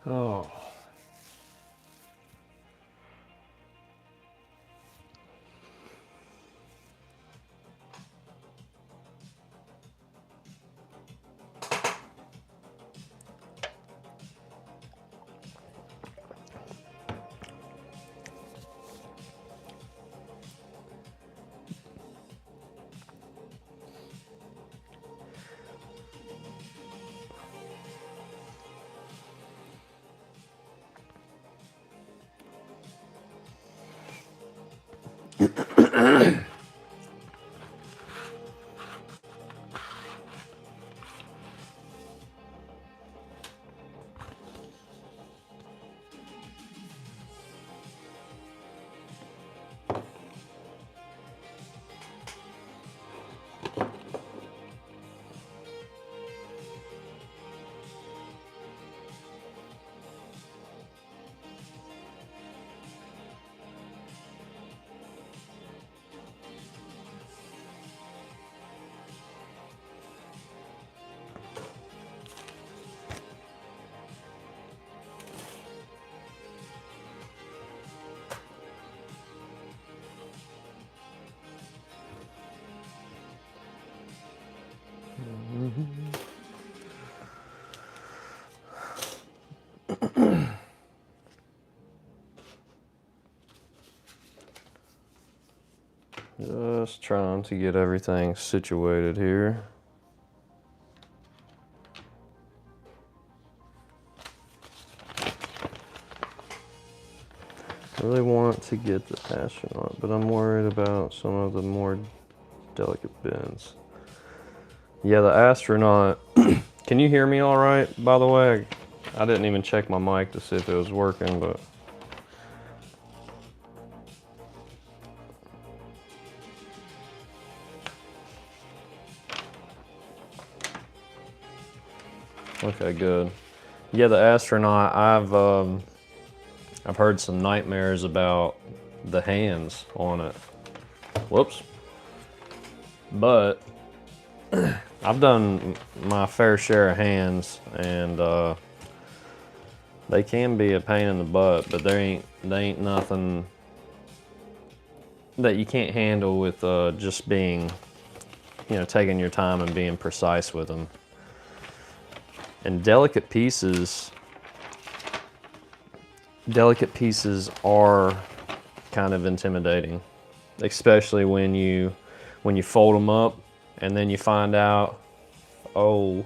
Oh. Just trying to get everything situated here. I really want to get the astronaut, but I'm worried about some of the more delicate bends. Yeah, the astronaut. Can you hear me all right, by the way? I didn't even check my mic to see if it was working, but... Okay, good. Yeah, the astronaut, I've heard some nightmares about the hands on it. Whoops. But I've done my fair share of hands, and they can be a pain in the butt, but they ain't nothing that you can't handle with just being, you know, taking your time and being precise with them. And delicate pieces are kind of intimidating, especially when you fold them up and then you find out, oh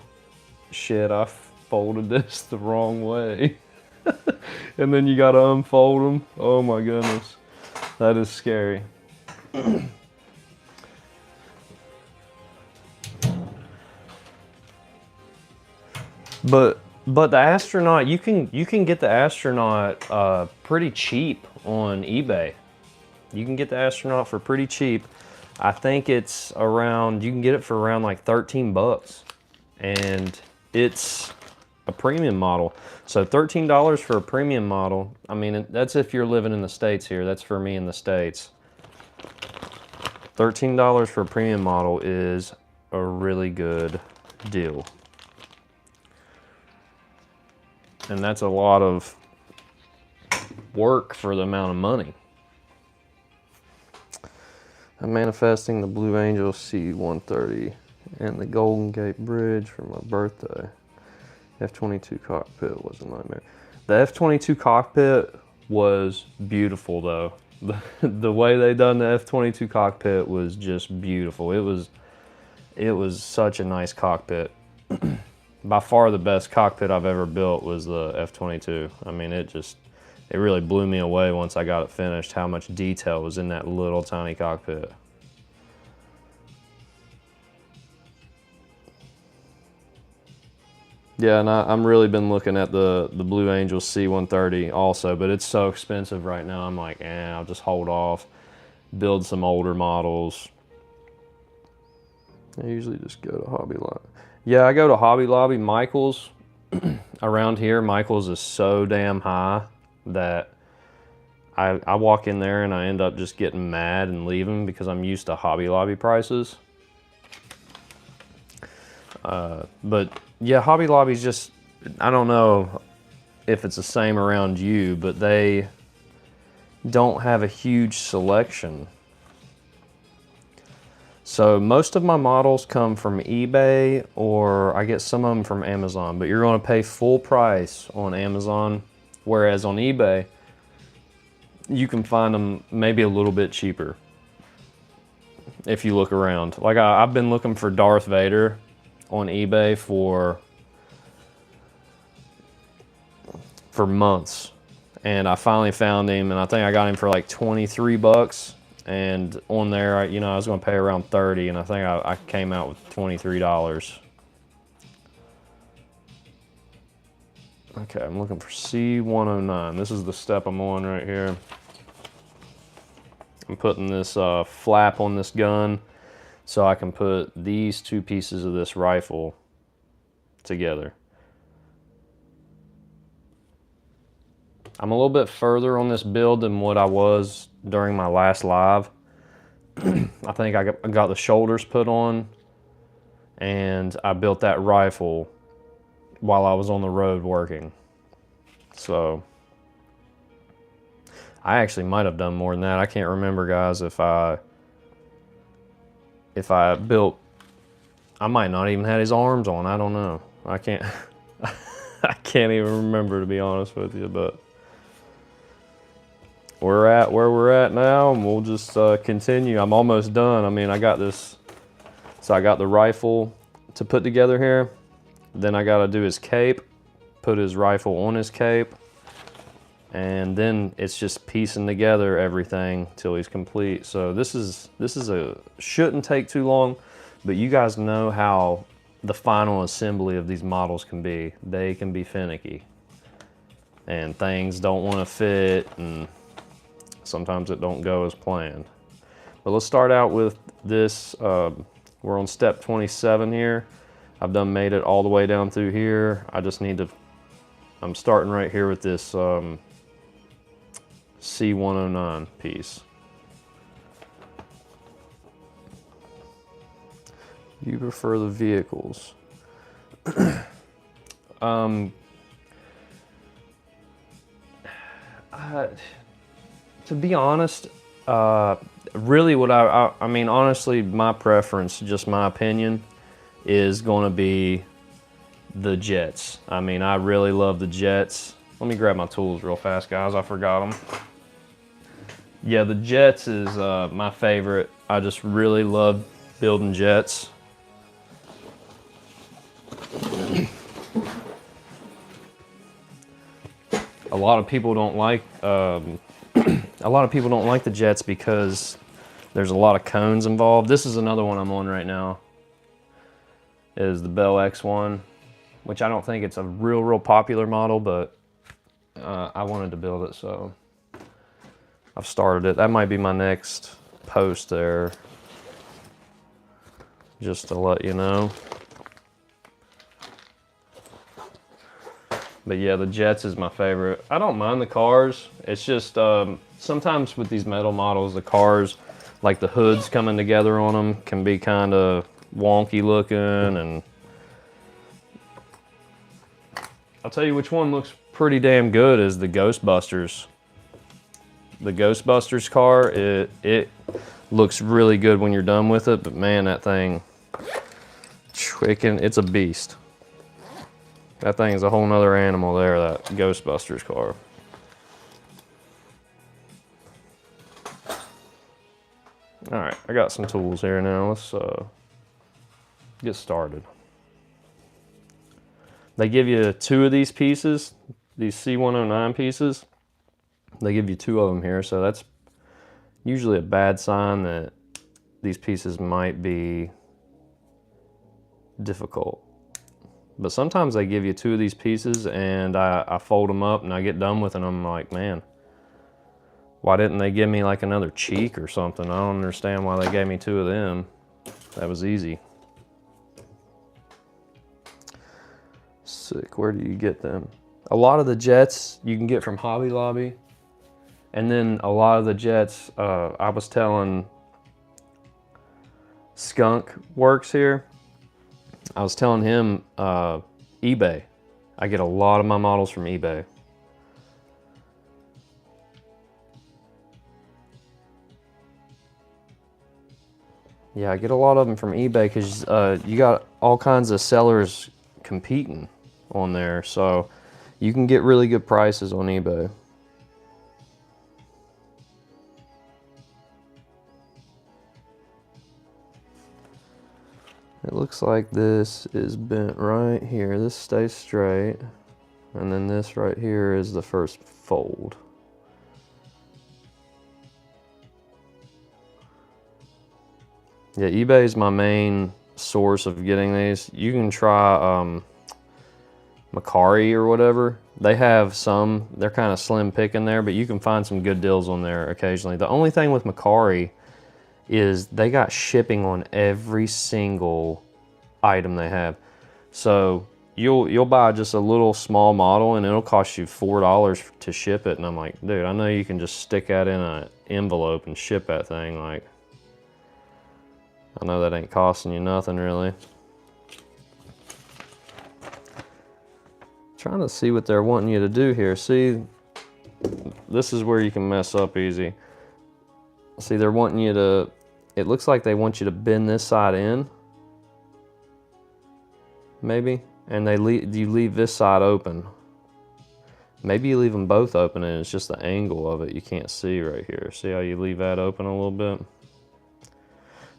shit, I folded this the wrong way. And then you gotta unfold them. Oh my goodness, that is scary. But the astronaut, you can get the astronaut pretty cheap on eBay. You can get the astronaut for pretty cheap. I think it's around, you can get it for around like 13 bucks. And it's a premium model. So $13 for a premium model. I mean, that's if you're living in the States here. That's for me in the States. $13 for a premium model is a really good deal. And that's a lot of work for the amount of money. I'm manifesting the Blue Angel C-130 and the Golden Gate Bridge for my birthday. F-22 cockpit was a nightmare. The F-22 cockpit was beautiful though. The way they done the F-22 cockpit was just beautiful. It was such a nice cockpit. By far the best cockpit I've ever built was the F-22. I mean, it really blew me away once I got it finished, how much detail was in that little tiny cockpit. Yeah, and I'm really been looking at the Blue Angel C-130 also, but it's so expensive right now. I'm like, I'll just hold off, build some older models. I usually just go to Hobby Lobby. Yeah, I go to Hobby Lobby. Michael's around here, Michael's is so damn high that I walk in there and I end up just getting mad and leaving because I'm used to Hobby Lobby prices. But yeah, Hobby Lobby's just, I don't know. if it's the same around you, but they don't have a huge selection. So most of my models come from eBay, or I get some of them from Amazon, but you're going to pay full price on Amazon, whereas on eBay, you can find them maybe a little bit cheaper if you look around. Like I've been looking for Darth Vader on eBay for months, and I finally found him, and I think I got him for like 23 bucks. And on there, you know, I was going to pay around 30, and I think I came out with $23. Okay, I'm looking for C109. This is the step I'm on right here. I'm putting this flap on this gun so I can put these two pieces of this rifle together. I'm a little bit further on this build than what I was during my last live. I think I got the shoulders put on, and I built that rifle while I was on the road working. So I actually might have done more than that. I can't remember, guys, if I built, I might not even had his arms on. I don't know. I can't I can't even remember, to be honest with you, but we're at where we're at now, and we'll just continue. I'm almost done. I mean, I got this, so I got the rifle to put together here. Then I got to do his cape, put his rifle on his cape, and then it's just piecing together everything till he's complete. So this shouldn't take too long, but you guys know how the final assembly of these models can be. They can be finicky, and things don't want to fit, and sometimes it don't go as planned. But let's start out with this. We're on step 27 here. I've done made it all the way down through here. I just need to, I'm starting right here with this C109 piece. You prefer the vehicles. To be honest, really what I mean, honestly, my preference, just my opinion, is going to be the jets. I mean, I really love the jets. Let me grab my tools real fast, guys. I forgot them. Yeah, the jets is my favorite. I just really love building jets. A lot of people don't like the jets because there's a lot of cones involved. This is another one I'm on right now, is the Bell X1, which I don't think it's a real popular model, but I wanted to build it, so I've started it. That might be my next post there, just to let you know. But yeah, the jets is my favorite. I don't mind the cars. It's just sometimes with these metal models, the cars, like the hoods coming together on them, can be kind of wonky looking. And I'll tell you which one looks pretty damn good is the Ghostbusters. The Ghostbusters car, it looks really good when you're done with it, but man, that thing, it's a beast. That thing is a whole nother animal there, that Ghostbusters car. All right, I got some tools here now. Let's get started. They give you 2 of these pieces, these C109 pieces. They give you 2 of them here, so that's usually a bad sign that these pieces might be difficult. But sometimes they give you 2 of these pieces, and I fold them up and I get done with it, and I'm like, man, why didn't they give me like another cheek or something? I don't understand why they gave me 2 of them. That was easy. Sick, where do you get them? A lot of the jets you can get from Hobby Lobby. And then a lot of the jets, I was telling Skunk Works here, I was telling him eBay. I get a lot of my models from eBay. Yeah, I get a lot of them from eBay because you got all kinds of sellers competing on there, so you can get really good prices on eBay. It looks like this is bent right here. This stays straight, and then this right here is the first fold. Yeah, eBay is my main source of getting these. You can try Macari or whatever. They have some, they're kind of slim picking there, but you can find some good deals on there occasionally. The only thing with Macari is they got shipping on every single item they have. So you'll buy just a little small model and it'll cost you $4 to ship it. And I'm like, dude, I know you can just stick that in an envelope and ship that thing. Like, I know that ain't costing you nothing really. Trying to see what they're wanting you to do here. See, this is where you can mess up easy. See, they're wanting you to, it looks like they want you to bend this side in, maybe, and you leave this side open. Maybe you leave them both open and it's just the angle of it you can't see right here. See how you leave that open a little bit?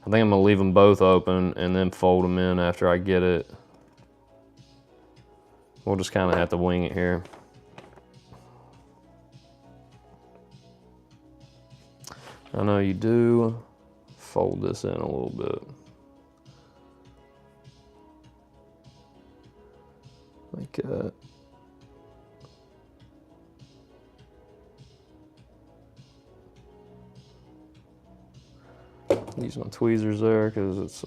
I think I'm gonna leave them both open and then fold them in after I get it. We'll just kind of have to wing it here. I know you do fold this in a little bit. Like that. Use my tweezers there because it's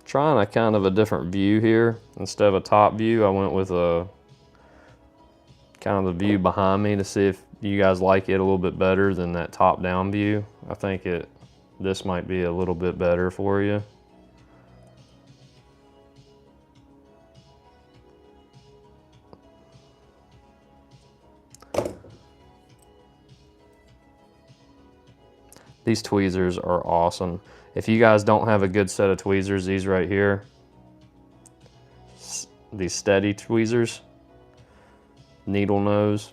trying a kind of a different view here. Instead of a top view, I went with a kind of the view behind me to see if you guys like it a little bit better than that top down view. I think this might be a little bit better for you. These tweezers are awesome. If you guys don't have a good set of tweezers, these right here, these steady tweezers, needle nose,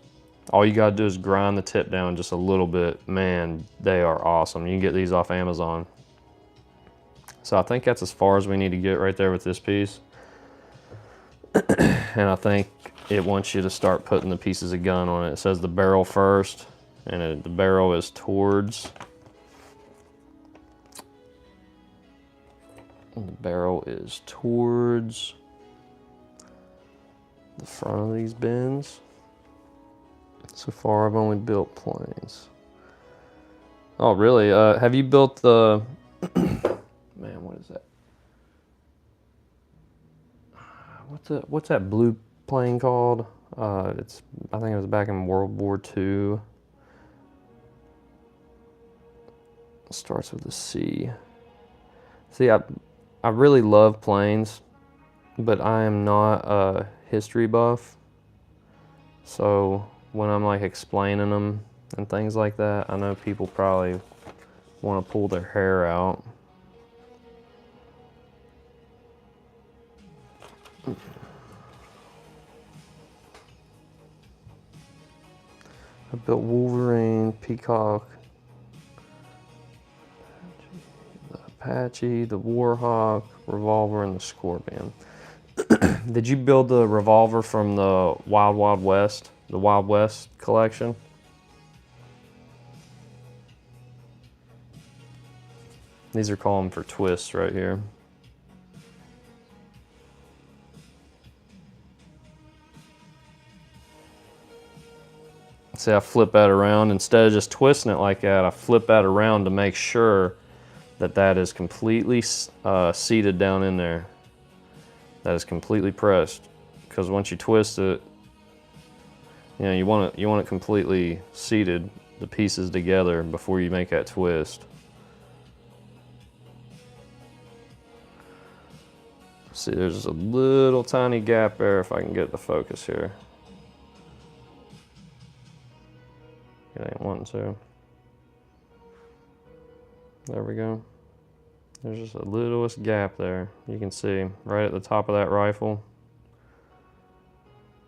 all you gotta do is grind the tip down just a little bit. Man, they are awesome. You can get these off Amazon. So I think that's as far as we need to get right there with this piece. And I think it wants you to start putting the pieces of gun on it. It says the barrel first, and the barrel is towards. And the barrel is towards the front of these bins. So far I've only built planes. Oh really? Have you built the, man, what is that? What's that blue plane called? I think it was back in World War II. It starts with a C. See, I really love planes, but I am not a history buff. So when I'm like explaining them and things like that, I know people probably want to pull their hair out. I built Wolverine, Peacock, the Apache, the Warhawk, Revolver, and the Scorpion. Did you build the revolver from the Wild Wild West, the Wild West collection? These are calling for twists right here. See, I flip that around. Instead of just twisting it like that, I flip that around to make sure that that is completely seated down in there. That is completely pressed. Because once you twist it, you know, you want it completely seated, the pieces together before you make that twist. See, there's a little tiny gap there if I can get the focus here. It ain't wanting to. There we go. There's just a littlest gap there. You can see right at the top of that rifle.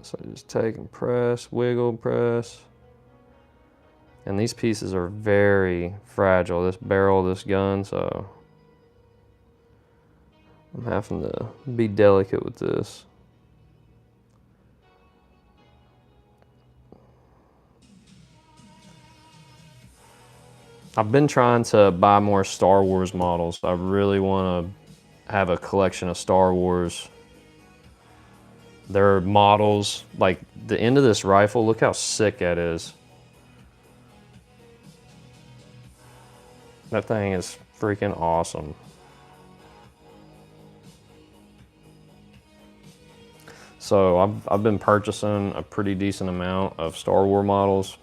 So just take and press, wiggle, press. And these pieces are very fragile, this barrel of this gun, so I'm having to be delicate with this. I've been trying to buy more Star Wars models. I really want to have a collection of Star Wars. There are models, like the end of this rifle, look how sick that is. That thing is freaking awesome. So I've been purchasing a pretty decent amount of Star Wars models.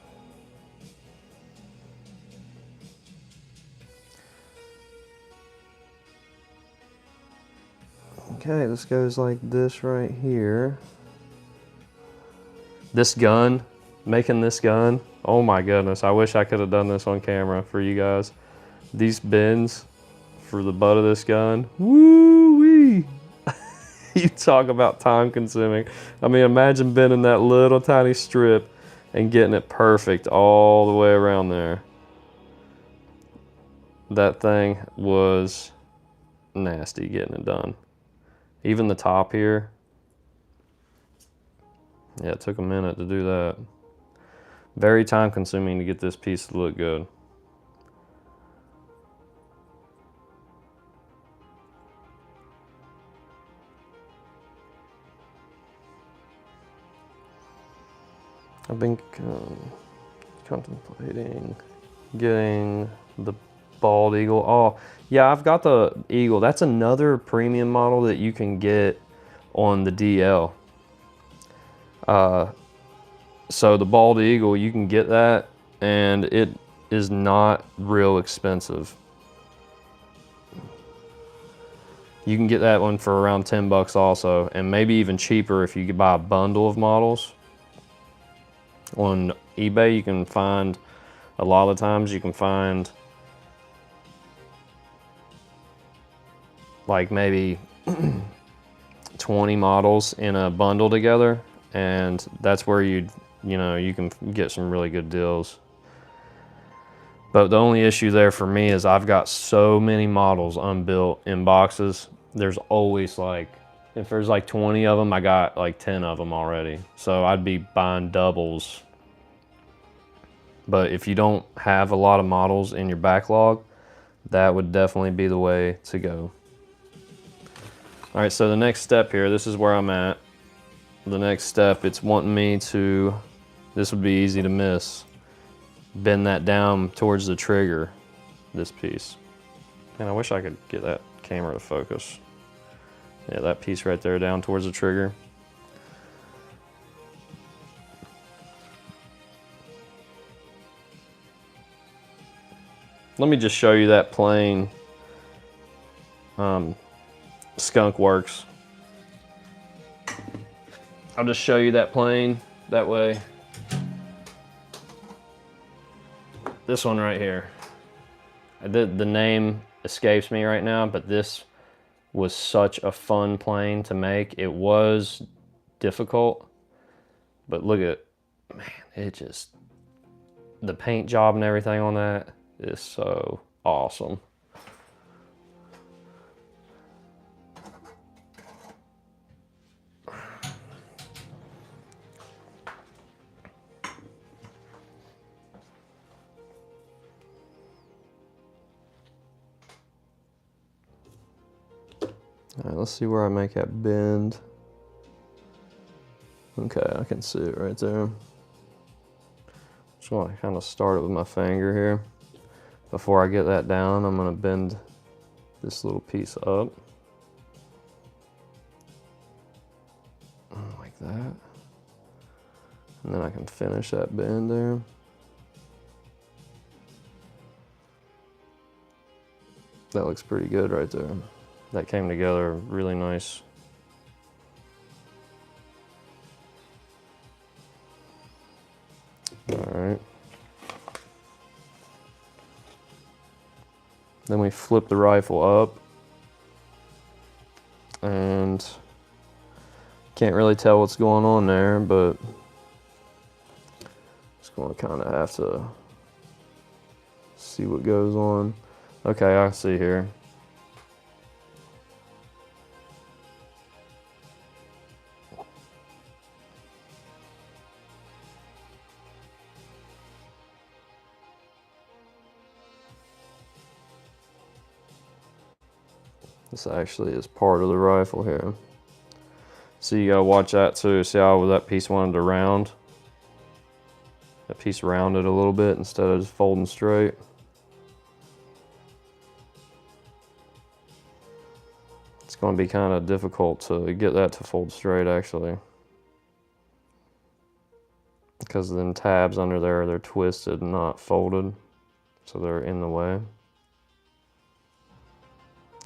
Okay, this goes like this right here. This gun, making this gun, oh my goodness, I wish I could have done this on camera for you guys. These bends for the butt of this gun, woo-wee! You talk about time consuming. I mean, imagine bending that little tiny strip and getting it perfect all the way around there. That thing was nasty getting it done. Even the top here, yeah, it took a minute to do that. Very time consuming to get this piece to look good. I've been contemplating getting the bald eagle. Oh, yeah, I've got the eagle. That's another premium model that you can get on the DL. So the bald eagle, you can get that, and it is not real expensive. You can get that one for around 10 bucks also, and maybe even cheaper if you could buy a bundle of models. On eBay, you can find, a lot of times you can find like maybe 20 models in a bundle together, and that's where you can get some really good deals. But the only issue there for me is I've got so many models unbuilt in boxes. There's always like, if there's like 20 of them, I got like 10 of them already. So I'd be buying doubles. But if you don't have a lot of models in your backlog, that would definitely be the way to go. All right, so the next step here, this is where I'm at. The next step, it's wanting me to, this would be easy to miss, bend that down towards the trigger, this piece. And I wish I could get that camera to focus. Yeah, that piece right there down towards the trigger. Let me just show you that plane skunk works. I'll just show you that plane that way. This one right here. The name escapes me right now, but this was such a fun plane to make. It was difficult, but look at, man, it just, the paint job and everything on that is so awesome. All right, let's see where I make that bend. Okay, I can see it right there. Just want to kind of start it with my finger here. Before I get that down, I'm going to bend this little piece up. Like that. And then I can finish that bend there. That looks pretty good right there. That came together really nice. All right. Then we flip the rifle up, and can't really tell what's going on there, but just gonna kind of have to see what goes on. Okay, I see here. This actually is part of the rifle here. So you gotta watch that too. See how that piece wanted to round? That piece rounded a little bit instead of just folding straight. It's gonna be kind of difficult to get that to fold straight actually. Because then tabs under there, they're twisted and not folded. So they're in the way.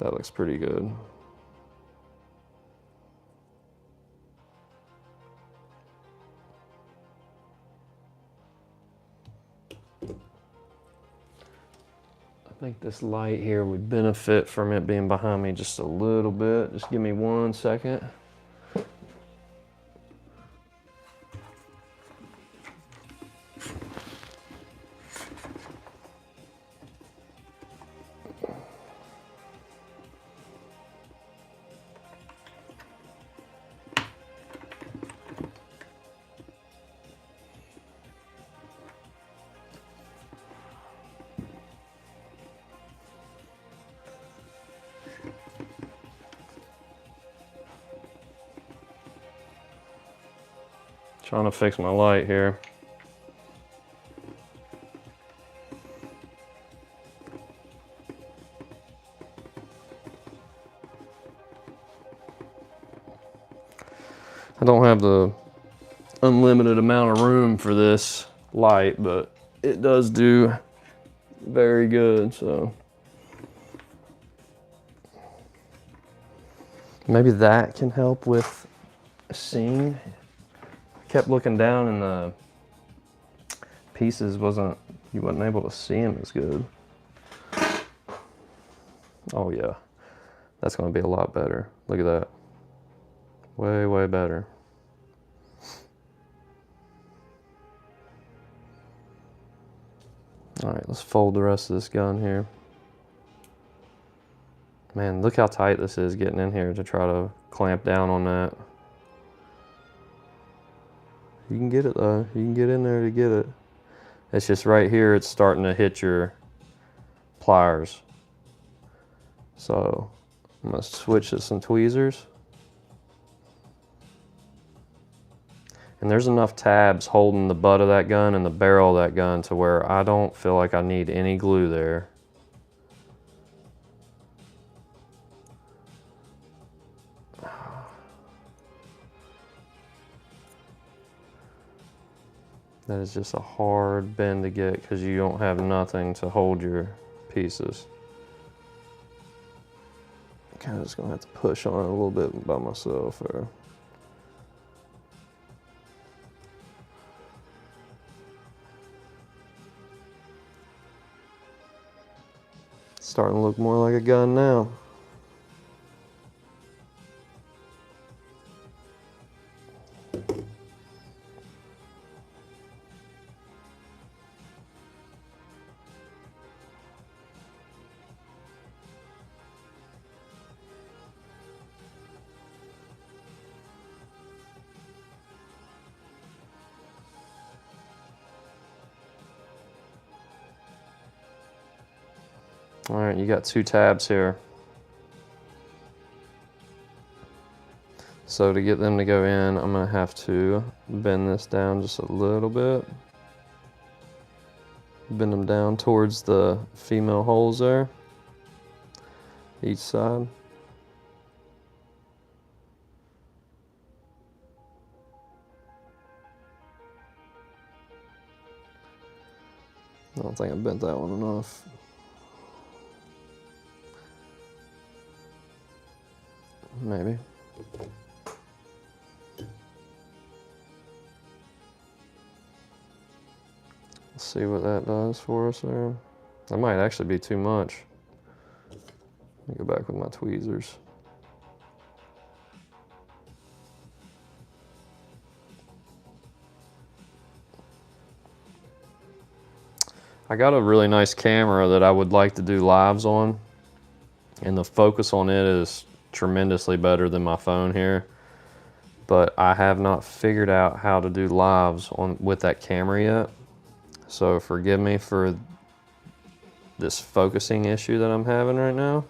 That looks pretty good. I think this light here would benefit from it being behind me just a little bit. Just give me 1 second. Trying to fix my light here. I don't have the unlimited amount of room for this light, but it does do very good, so. Maybe that can help with seeing. Kept looking down and the pieces you wasn't able to see them as good. Oh yeah, that's gonna be a lot better. Look at that. Way, way better. All right, let's fold the rest of this gun here. Man, look how tight this is getting in here to try to clamp down on that. You can get it though. You can get in there to get it. It's just right here, it's starting to hit your pliers. So I'm gonna switch to some tweezers. And there's enough tabs holding the butt of that gun and the barrel of that gun to where I don't feel like I need any glue there. That is just a hard bend to get because you don't have nothing to hold your pieces. I'm kind of just gonna have to push on it a little bit by myself there. It's starting to look more like a gun now. All right, you got 2 tabs here. So to get them to go in, I'm gonna have to bend this down just a little bit. Bend them down towards the female holes there, each side. I don't think I bent that one enough. Maybe. Let's see what that does for us there. That might actually be too much. Let me go back with my tweezers. I got a really nice camera that I would like to do lives on, and the focus on it is tremendously better than my phone here. But I have not figured out how to do lives on with that camera yet. So forgive me for this focusing issue that I'm having right now.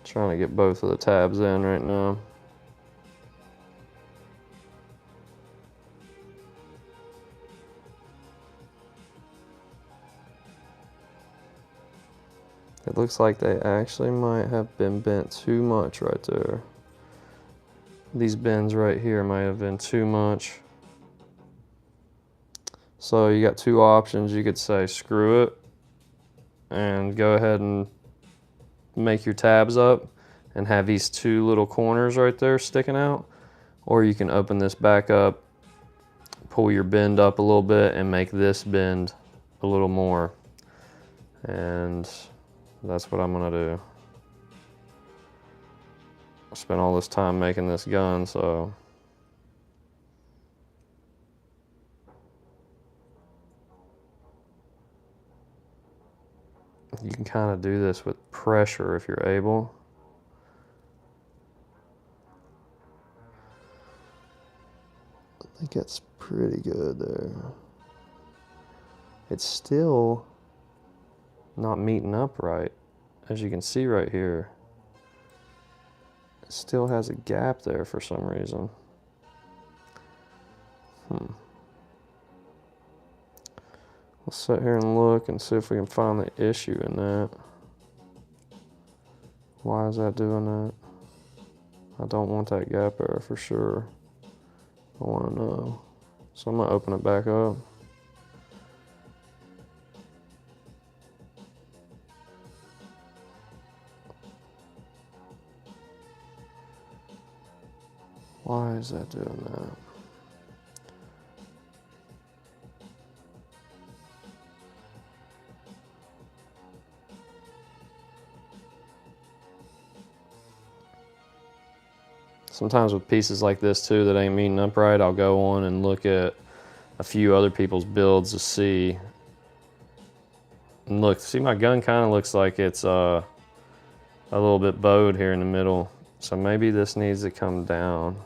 Trying to get both of the tabs in right now. It looks like they actually might have been bent too much right there. These bends right here might have been too much. So you got two options. You could say screw it and go ahead and make your tabs up and have these two little corners right there sticking out. Or you can open this back up, pull your bend up a little bit and make this bend a little more. And that's what I'm gonna do. I spent all this time making this gun, so you can kind of do this with pressure if you're able. I think it's pretty good there. It's still not meeting up right. As you can see right here, it still has a gap there for some reason. We'll sit here and look and see if we can find the issue in that. Why is that doing that? I don't want that gap there for sure. I want to know. So I'm gonna open it back up. Why is that doing that? Sometimes with pieces like this too that ain't meeting up right, I'll go on and look at a few other people's builds to see. And look, see my gun kind of looks like it's a little bit bowed here in the middle. So maybe this needs to come down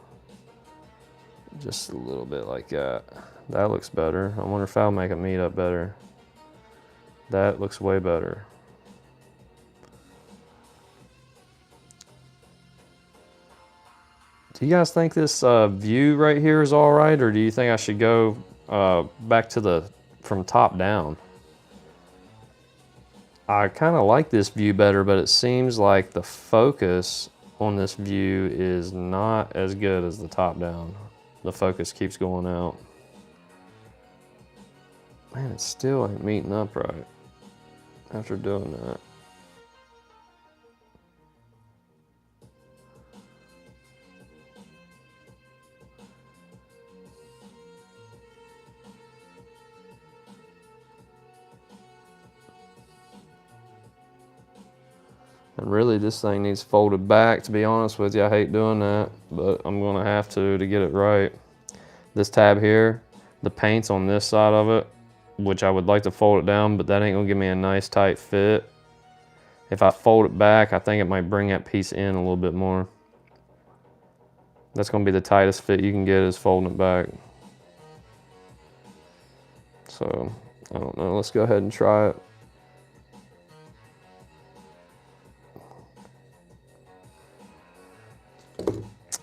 just a little bit like that. That looks better. I wonder if I'll make it meet up better. That looks way better. Do you guys think this view right here is all right, or do you think I should go back to from top down? I kind of like this view better, but it seems like the focus on this view is not as good as the top down. The focus keeps going out. Man, it still ain't meeting up right after doing that. And really this thing needs folded back, to be honest with you. I hate doing that, but I'm gonna have to get it right. This tab here, the paint's on this side of it, which I would like to fold it down, but that ain't gonna give me a nice tight fit. If I fold it back, I think it might bring that piece in a little bit more. That's gonna be the tightest fit you can get, is folding it back. So, I don't know, let's go ahead and try it.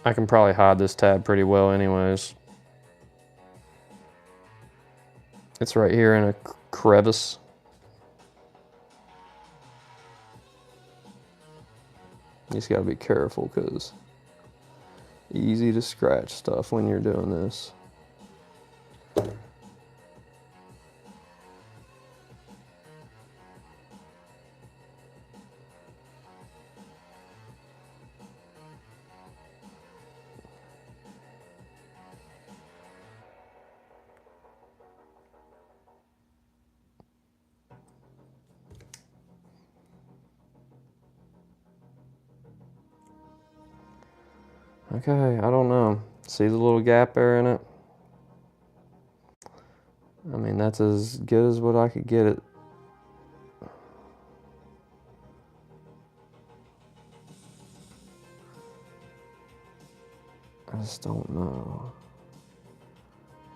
I can probably hide this tab pretty well anyways. It's right here in a crevice. You just gotta be careful because easy to scratch stuff when you're doing this. Okay, I don't know. See the little gap there in it? I mean, that's as good as what I could get it. I just don't know.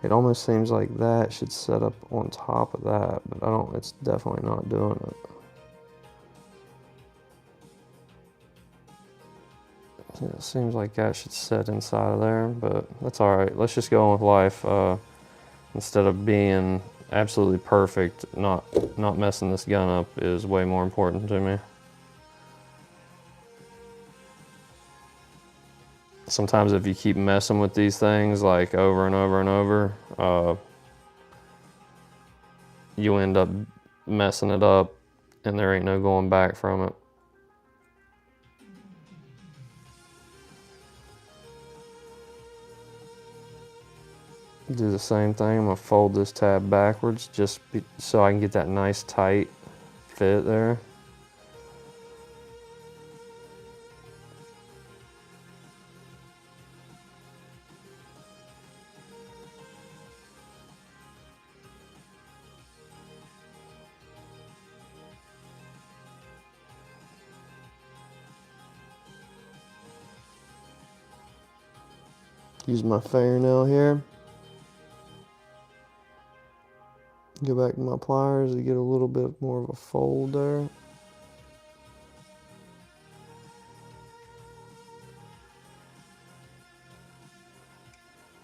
It almost seems like that should set up on top of that, but I don't, it's definitely not doing it. It seems like that should set inside of there, but that's all right. Let's just go on with life. Instead of being absolutely perfect, not messing this gun up is way more important to me. Sometimes if you keep messing with these things like over and over and over, you end up messing it up and there ain't no going back from it. Do the same thing. I'm gonna fold this tab backwards so I can get that nice tight fit there. Use my fingernail here. Go back to my pliers to get a little bit more of a fold there.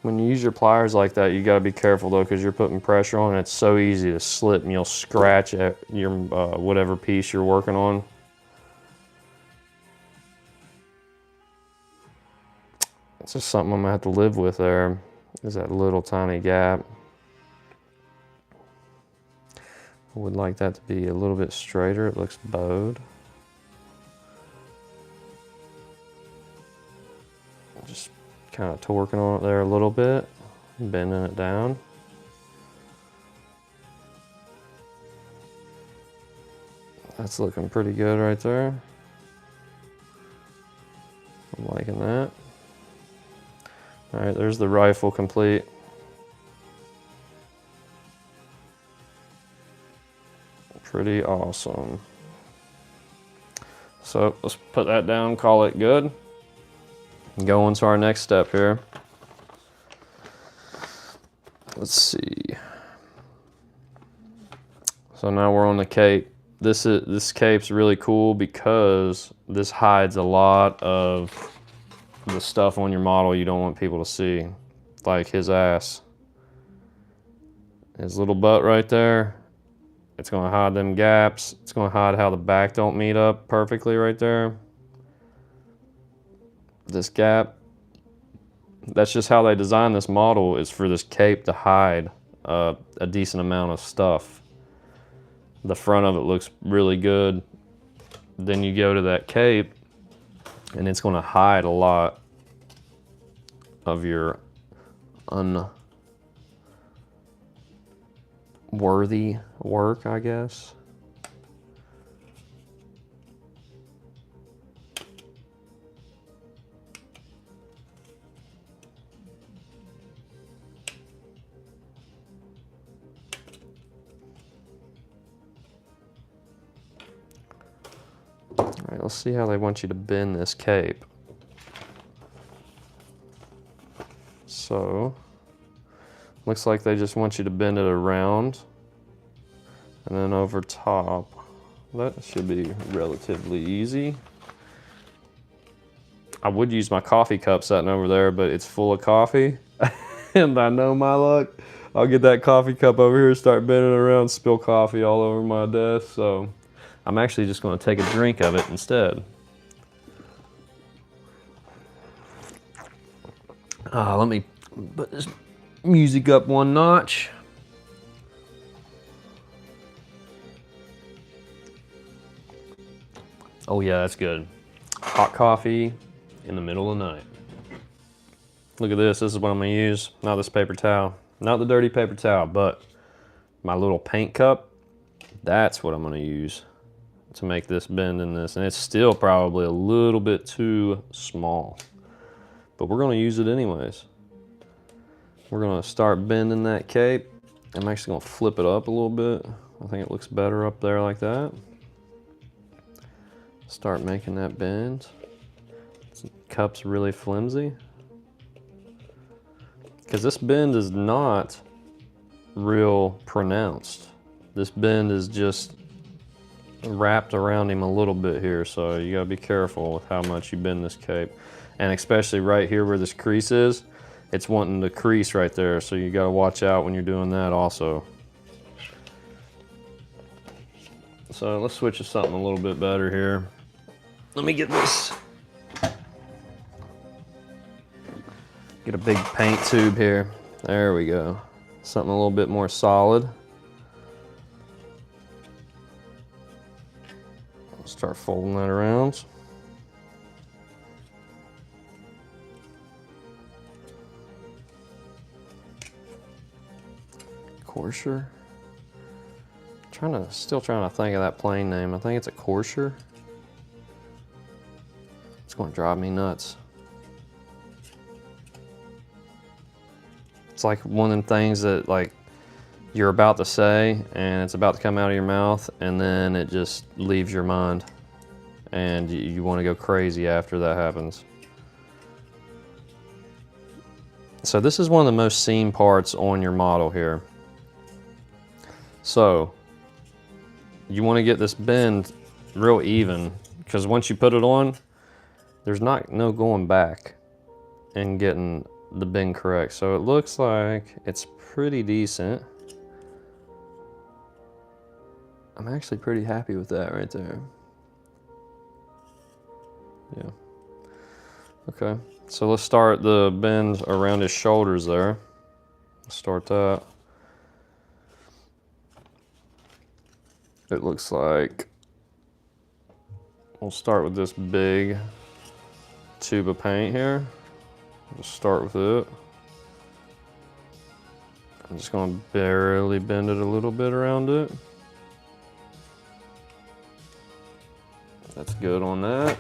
When you use your pliers like that, you gotta be careful though, because you're putting pressure on. It's so easy to slip and you'll scratch at your whatever piece you're working on. It's just something I'm gonna have to live with there, is that little tiny gap. I would like that to be a little bit straighter. It looks bowed. Just kind of torquing on it there a little bit, bending it down. That's looking pretty good right there. I'm liking that. All right, there's the rifle complete. Pretty awesome. So let's put that down, call it good. And go on to our next step here. Let's see. So now we're on the cape. This cape's really cool because this hides a lot of the stuff on your model you don't want people to see, like his ass. His little butt right there. It's gonna hide them gaps. It's gonna hide how the back don't meet up perfectly right there. This gap, that's just how they designed this model, is for this cape to hide a decent amount of stuff. The front of it looks really good. Then you go to that cape and it's gonna hide a lot of your unworthy work, I guess. All right, let's see how they want you to bend this cape. So, looks like they just want you to bend it around and then over top. That should be relatively easy. I would use my coffee cup sitting over there, but it's full of coffee. And I know my luck, I'll get that coffee cup over here, start bending it around, spill coffee all over my desk. So I'm actually just gonna take a drink of it instead. Let me put this music up one notch. Oh yeah, that's good. Hot coffee in the middle of the night. Look at this, this is what I'm gonna use. Not this paper towel, not the dirty paper towel, but my little paint cup. That's what I'm gonna use to make this bend in this. And it's still probably a little bit too small, but we're gonna use it anyways. We're gonna start bending that cape. I'm actually gonna flip it up a little bit. I think it looks better up there like that. Start making that bend. This cup's really flimsy. Because this bend is not real pronounced. This bend is just wrapped around him a little bit here, so you gotta be careful with how much you bend this cape. And especially right here where this crease is, it's wanting to crease right there, so you gotta watch out when you're doing that also. So let's switch to something a little bit better here. Let me get this. Get a big paint tube here. There we go. Something a little bit more solid. Start folding that around. Corsure. Still trying to think of that plane name. I think it's a corsure. It's going to drive me nuts. It's like one of them things that like you're about to say and it's about to come out of your mouth and then it just leaves your mind and you want to go crazy after that happens. So this is one of the most seen parts on your model here. So you want to get this bend real even because once you put it on, there's no going back and getting the bend correct. So it looks like it's pretty decent. I'm actually pretty happy with that right there. Yeah. Okay, so let's start the bend around his shoulders there. Let's start that. It looks like we'll start with this big tube of paint here. We'll start with it. I'm just going to barely bend it a little bit around it. That's good on that.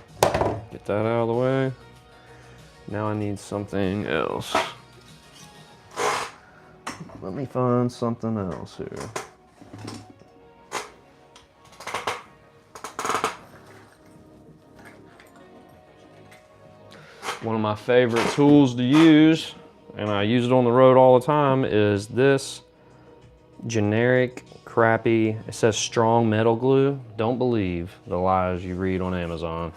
Get that out of the way. Now I need something else. Let me find something else here. One of my favorite tools to use, and I use it on the road all the time, is this generic, crappy, it says strong metal glue. Don't believe the lies you read on Amazon.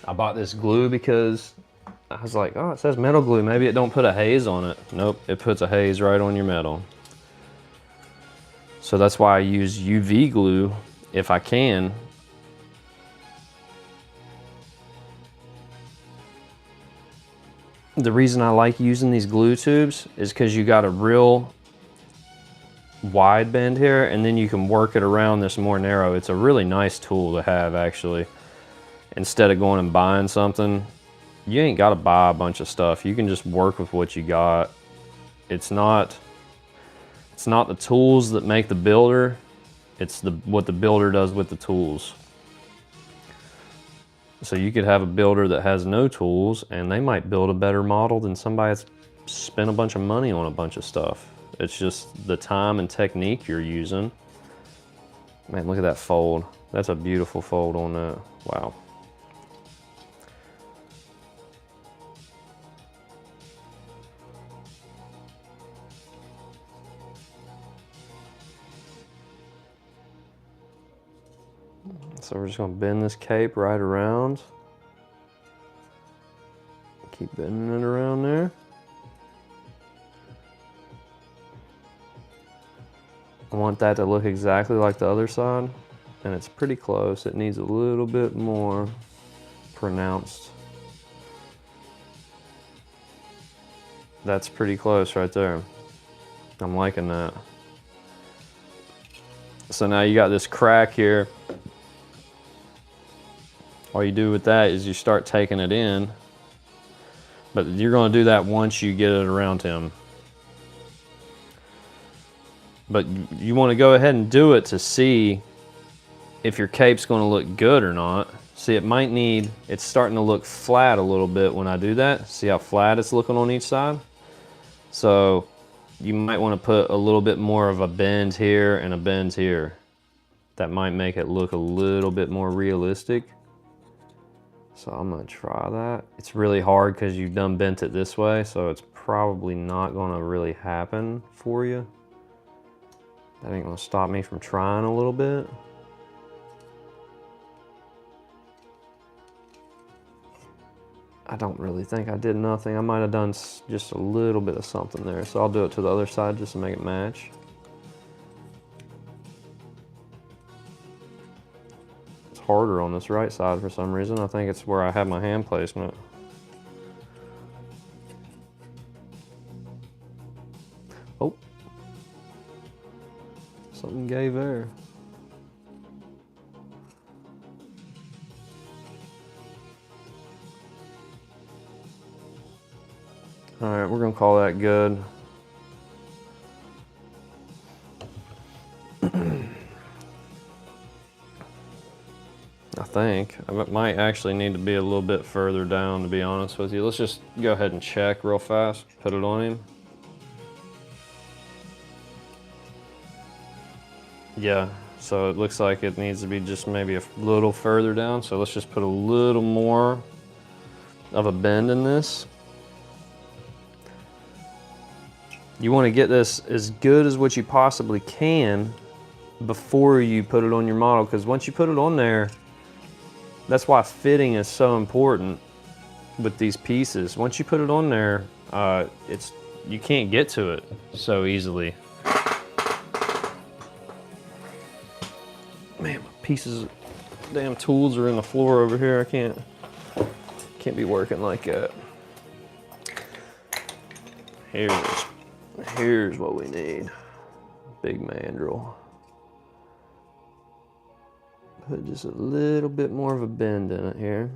I bought this glue because I was like, oh, it says metal glue. Maybe it don't put a haze on it. Nope, it puts a haze right on your metal. So that's why I use UV glue if I can. The reason I like using these glue tubes is because you got a real wide bend here and then you can work it around this more narrow. It's a really nice tool to have actually. Instead of going and buying something, you ain't got to buy a bunch of stuff. You can just work with what you got. It's not the tools that make the builder, it's what the builder does with the tools. So you could have a builder that has no tools and they might build a better model than somebody that's spent a bunch of money on a bunch of stuff. It's just the time and technique you're using. Man, look at that fold. That's a beautiful fold on that. Wow. So we're just going to bend this cape right around. Keep bending it around there. I want that to look exactly like the other side, and it's pretty close. It needs a little bit more pronounced. That's pretty close right there. I'm liking that. So now you got this crack here. All you do with that is you start taking it in, but you're going to do that once you get it around him. But you want to go ahead and do it to see if your cape's going to look good or not. See, it might need, it's starting to look flat a little bit when I do that. See how flat it's looking on each side? So you might want to put a little bit more of a bend here and a bend here. That might make it look a little bit more realistic. So I'm gonna try that. It's really hard because you've done bent it this way, so it's probably not gonna really happen for you. That ain't gonna stop me from trying a little bit. I don't really think I did nothing. I might have done just a little bit of something there. So I'll do it to the other side just to make it match. It's harder on this right side for some reason. I think it's where I have my hand placement. Oh. Something gave there. All right, we're gonna call that good. I think. It might actually need to be a little bit further down, to be honest with you. Let's just go ahead and check real fast, put it on him. Yeah, so it looks like it needs to be just maybe a little further down. So let's just put a little more of a bend in this. You want to get this as good as what you possibly can before you put it on your model, because once you put it on there, that's why fitting is so important with these pieces. Once you put it on there, you can't get to it so easily. Man, my pieces of damn tools are in the floor over here. I can't be working like that. Here's what we need. Big mandrel. Put just a little bit more of a bend in it here.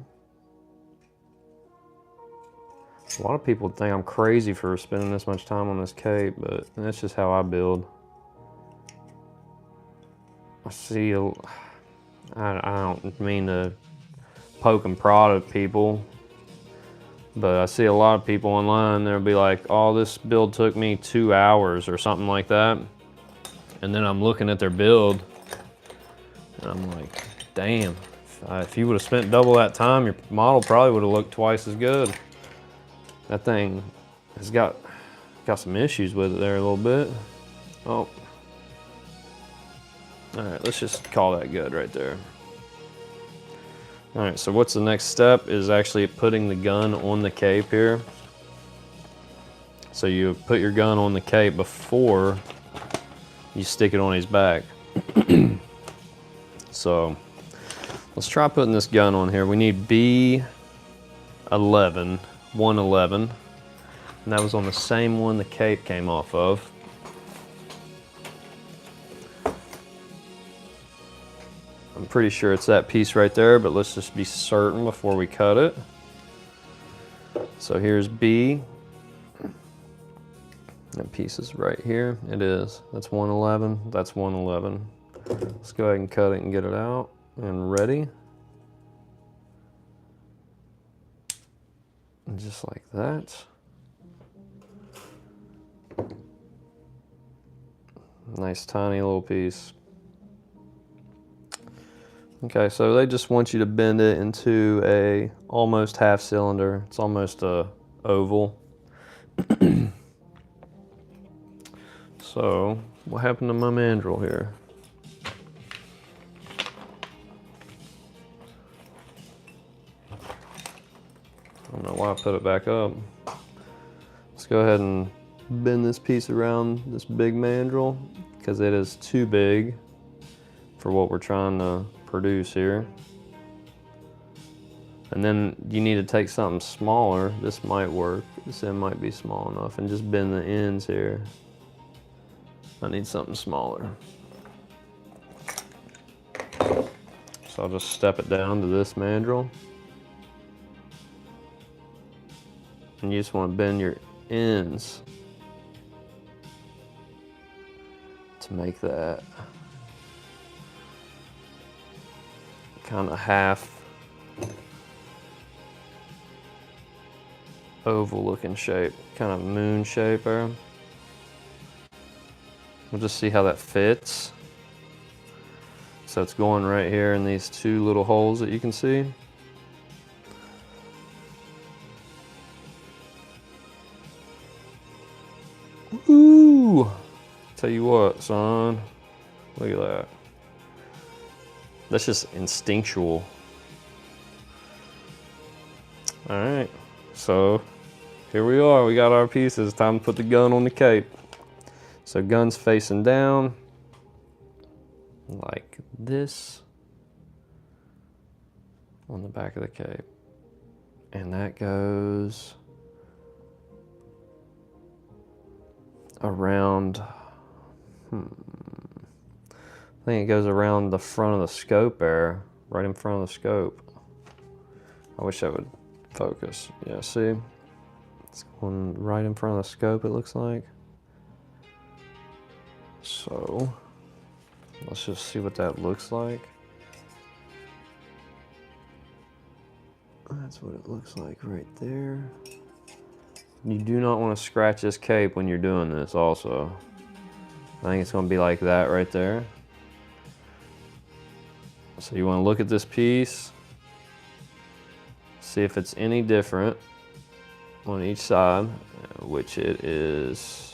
A lot of people think I'm crazy for spending this much time on this cape, but that's just how I build. I don't mean to poke and prod at people, but I see a lot of people online, they'll be like, oh, this build took me 2 hours or something like that. And then I'm looking at their build, and I'm like, damn, if you would have spent double that time, your model probably would have looked twice as good. That thing has got some issues with it there a little bit. Oh. All right, let's just call that good right there. All right, so what's the next step is actually putting the gun on the cape here. So you put your gun on the cape before you stick it on his back. So let's try putting this gun on here. We need B11, 111, and that was on the same one the cape came off of. I'm pretty sure it's that piece right there, but let's just be certain before we cut it. So here's B. That piece is right here. It is. That's 111. That's 111. Let's go ahead and cut it and get it out and ready. And just like that. Nice tiny little piece. Okay, so they just want you to bend it into a almost half cylinder. It's almost a oval. So, what happened to my mandrel here? I don't know why I put it back up. Let's go ahead and bend this piece around this big mandrel because it is too big for what we're trying to produce here. And then you need to take something smaller. This might work. This end might be small enough, and just bend the ends here. I need something smaller. So I'll just step it down to this mandrel. And you just want to bend your ends to make that kind of half oval looking shape, kind of moon shape there. We'll just see how that fits. So it's going right here in these two little holes that you can see. Ooh! Tell you what, son. Look at that. That's just instinctual. All right, so here we are. We got our pieces. Time to put the gun on the cape. So gun's facing down, like this, on the back of the cape. And that goes around, I think it goes around the front of the scope there, right in front of the scope. I wish I would focus. Yeah, see? It's going right in front of the scope, it looks like. So, let's just see what that looks like. That's what it looks like right there. You do not want to scratch this cape when you're doing this also. I think it's going to be like that right there. So you want to look at this piece, see if it's any different on each side, which it is.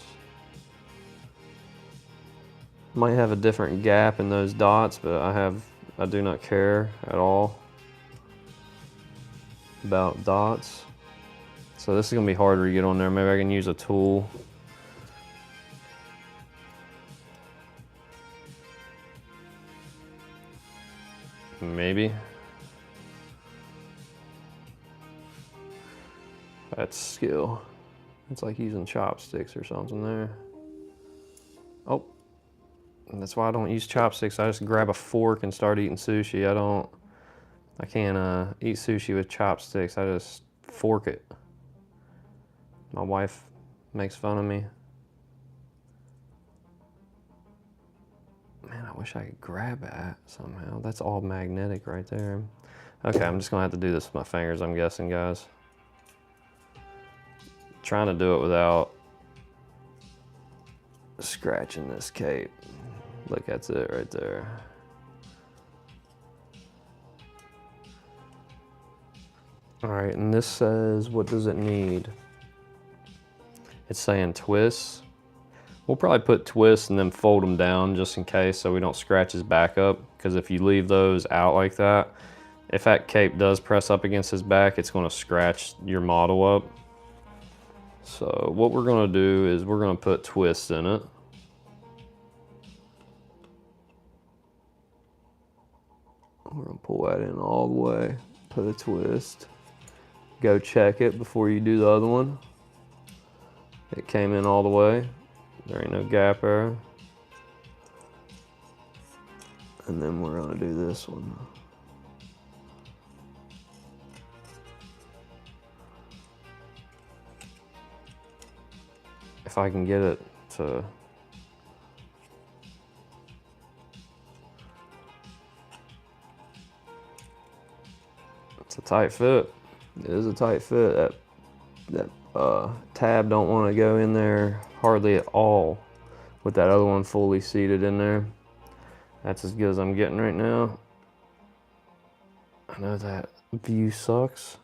Might have a different gap in those dots, but I do not care at all about dots. So this is gonna be harder to get on there. Maybe I can use a tool. Maybe. That's skill. It's like using chopsticks or something there. Oh. And that's why I don't use chopsticks. I just grab a fork and start eating sushi. I can't eat sushi with chopsticks. I just fork it. My wife makes fun of me. Man, I wish I could grab that somehow. That's all magnetic right there. Okay, I'm just gonna have to do this with my fingers, I'm guessing, guys. Trying to do it without scratching this cape. Look, that's it right there. All right, and this says, what does it need? It's saying twists. We'll probably put twists and then fold them down just in case so we don't scratch his back up. Because if you leave those out like that, if that cape does press up against his back, it's gonna scratch your model up. So what we're gonna do is we're gonna put twists in it. We're gonna pull that in all the way, put a twist. Go check it before you do the other one. It came in all the way. There ain't no gap there. And then we're gonna do this one. If I can get it to it's a tight fit. It is a tight fit. That tab don't want to go in there hardly at all with that other one fully seated in there. That's as good as I'm getting right now. I know that view sucks.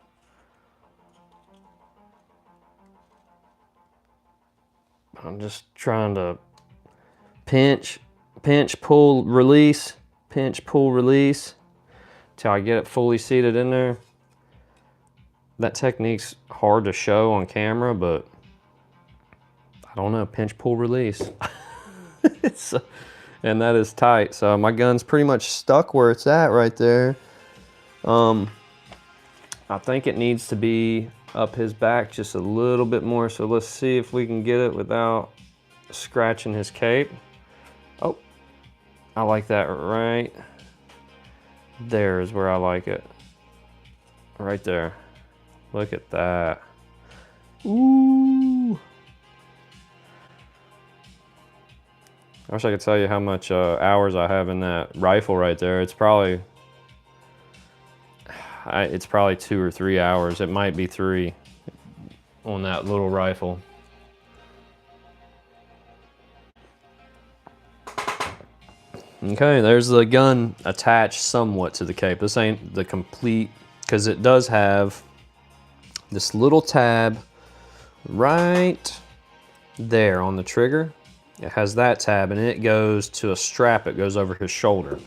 I'm just trying to pinch, pull, release, pinch, pull, release till I get it fully seated in there. That technique's hard to show on camera, but I don't know, pinch, pull, release. And that is tight. So my gun's pretty much stuck where it's at right there. I think it needs to be up his back just a little bit more. So let's see if we can get it without scratching his cape. Oh, I like that right there is where I like it. Right there. Look at that. Ooh. I wish I could tell you how much hours I have in that rifle right there. It's probably 2 or 3 hours. It might be 3 on that little rifle. Okay, there's the gun attached somewhat to the cape. This ain't the complete, because it does have this little tab right there on the trigger. It has that tab, and it goes to a strap. It goes over his shoulder.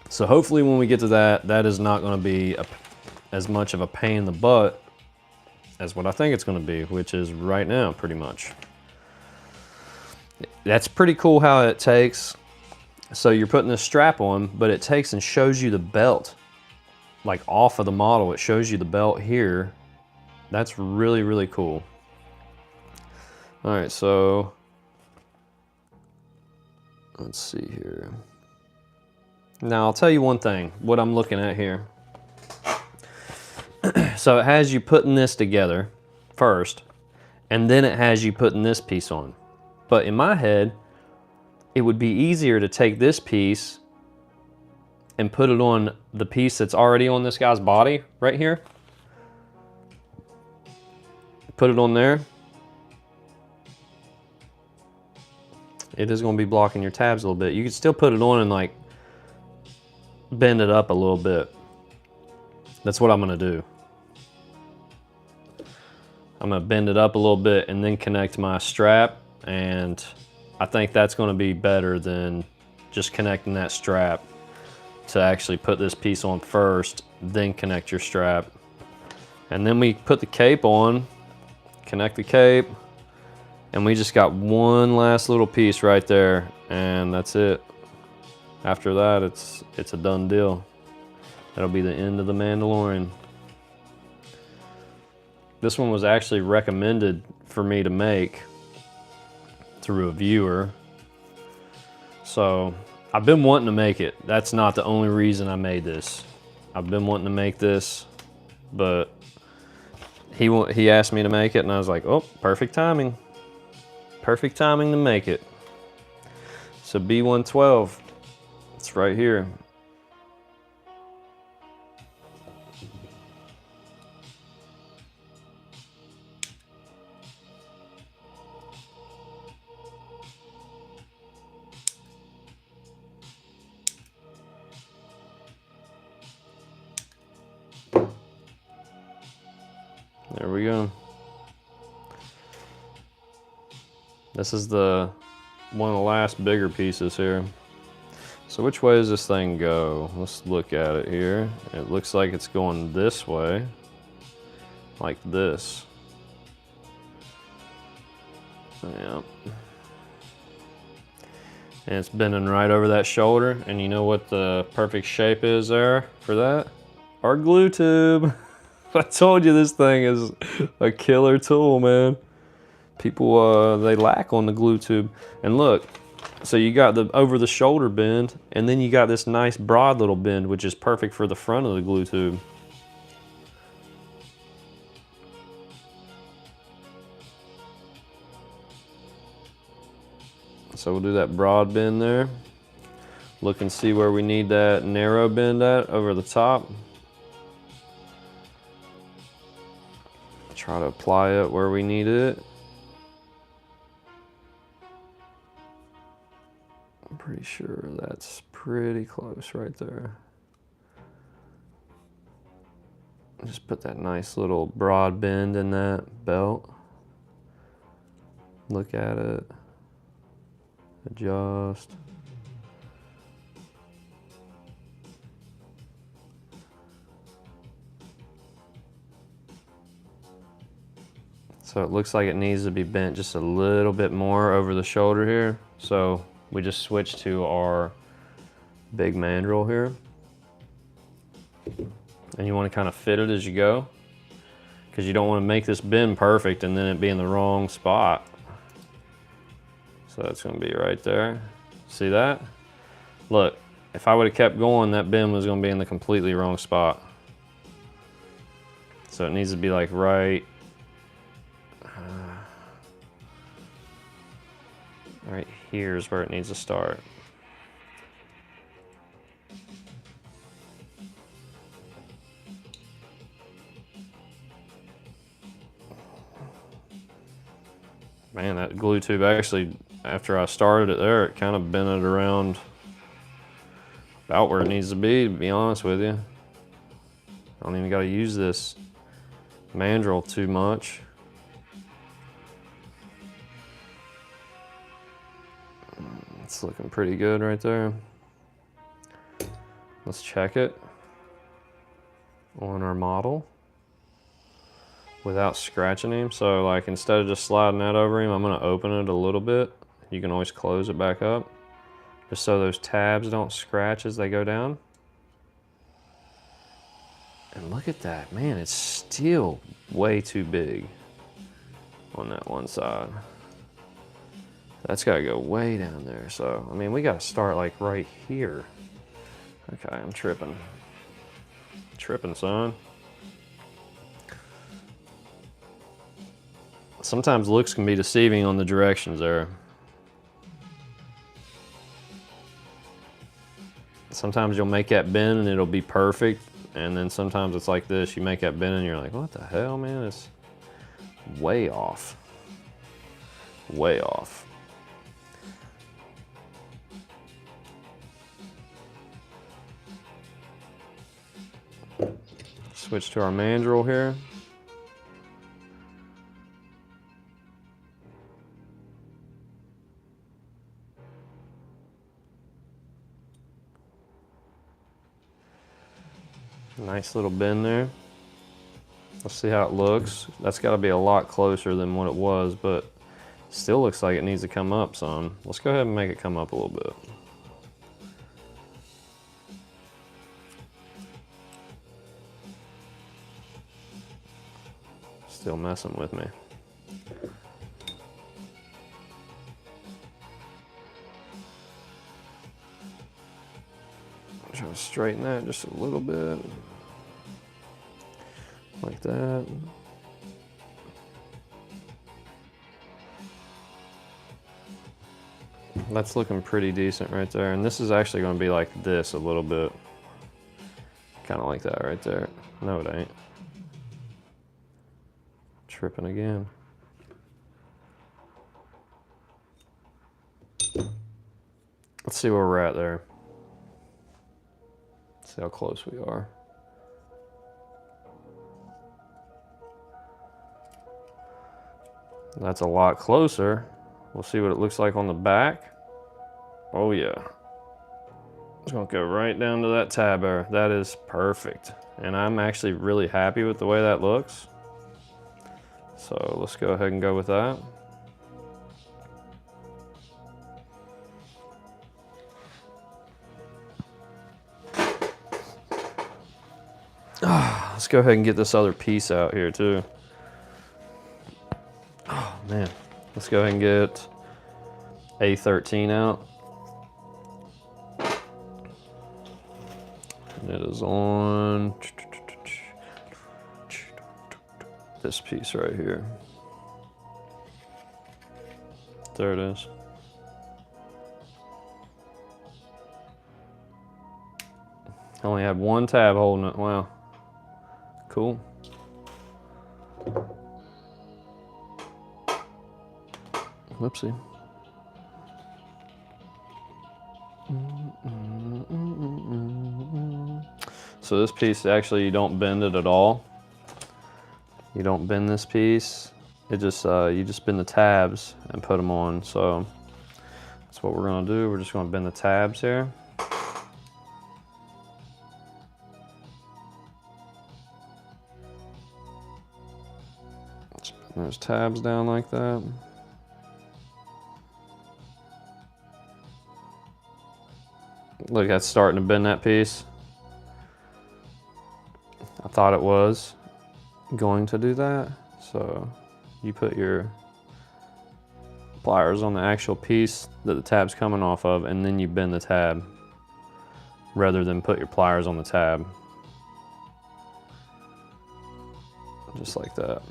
So hopefully when we get to that, that is not going to be as much of a pain in the butt as what I think it's going to be, which is right now pretty much. That's pretty cool how it takes. So you're putting this strap on, but it takes and shows you the belt, like off of the model. It shows you the belt here. That's really, really cool. All right, so let's see here. Now I'll tell you one thing, what I'm looking at here. So it has you putting this together first, and then it has you putting this piece on. But in my head, it would be easier to take this piece and put it on the piece that's already on this guy's body right here. Put it on there. It is going to be blocking your tabs a little bit. You can still put it on and like bend it up a little bit. That's what I'm going to do. I'm going to bend it up a little bit and then connect my strap, and I think that's going to be better than just connecting that strap, to actually put this piece on first, then connect your strap. And then we put the cape on, connect the cape, and we just got one last little piece right there, and that's it. After that, it's a done deal. That'll be the end of the Mandalorian. This one was actually recommended for me to make through a viewer. So I've been wanting to make it. That's not the only reason I made this. I've been wanting to make this, but he asked me to make it, and I was like, oh, perfect timing. Perfect timing to make it. So B112, it's right here. There we go. This is one of the last bigger pieces here. So which way does this thing go? Let's look at it here. It looks like it's going this way, like this. Yeah. And it's bending right over that shoulder. And you know what the perfect shape is there for that? Our glue tube. I told you this thing is a killer tool, man. People, they lack on the glue tube. And look, so you got the over the shoulder bend, and then you got this nice broad little bend, which is perfect for the front of the glue tube. So we'll do that broad bend there. Look and see where we need that narrow bend at over the top. Try to apply it where we need it. I'm pretty sure that's pretty close right there. Just put that nice little broad bend in that belt. Look at it. Adjust. So it looks like it needs to be bent just a little bit more over the shoulder here. So we just switch to our big mandrel here. and you want to kind of fit it as you go, because you don't want to make this bend perfect and then it be in the wrong spot. So that's going to be right there. See that? Look, if I would have kept going, that bend was going to be in the completely wrong spot. So it needs to be like right here is where it needs to start. Man, that glue tube actually, after I started it there, it kind of bent it around about where it needs to be honest with you. I don't even got to use this mandrel too much. It's looking pretty good right there. Let's check it on our model without scratching him. So like instead of just sliding that over him, I'm gonna open it a little bit. You can always close it back up, just so those tabs don't scratch as they go down. And look at that, man, it's still way too big on that one side. That's gotta go way down there. So, I mean, we gotta start like right here. Okay, I'm tripping. Tripping, son. Sometimes looks can be deceiving on the directions there. Sometimes you'll make that bend and it'll be perfect. And then sometimes it's like this, you make that bend and you're like, what the hell, man? It's way off. Way off. Switch to our mandrel here. Nice little bend there. Let's see how it looks. That's got to be a lot closer than what it was, but still looks like it needs to come up some. Let's go ahead and make it come up a little bit. Still messing with me. Try to straighten that just a little bit. Like that. That's looking pretty decent right there. And this is actually going to be like this a little bit. Kind of like that right there. No, it ain't. Tripping again. Let's see where we're at there. See how close we are. That's a lot closer. We'll see what it looks like on the back. Oh yeah. It's gonna go right down to that tab there. That is perfect. And I'm actually really happy with the way that looks. So let's go ahead and go with that. Let's go ahead and get this other piece out here too. Oh man, let's go ahead and get A13 out. And it is on this piece right here. There it is. I only have one tab holding it. Wow. Cool. Whoopsie. So this piece, actually, you don't bend it at all. You don't bend this piece. It just, you just bend the tabs and put them on. So that's what we're gonna do. We're just gonna bend the tabs here. Just bend those tabs down like that. Look, that's starting to bend that piece. thought it was going to do that. So you put your pliers on the actual piece that the tab's coming off of, and then you bend the tab rather than put your pliers on the tab. Just like that.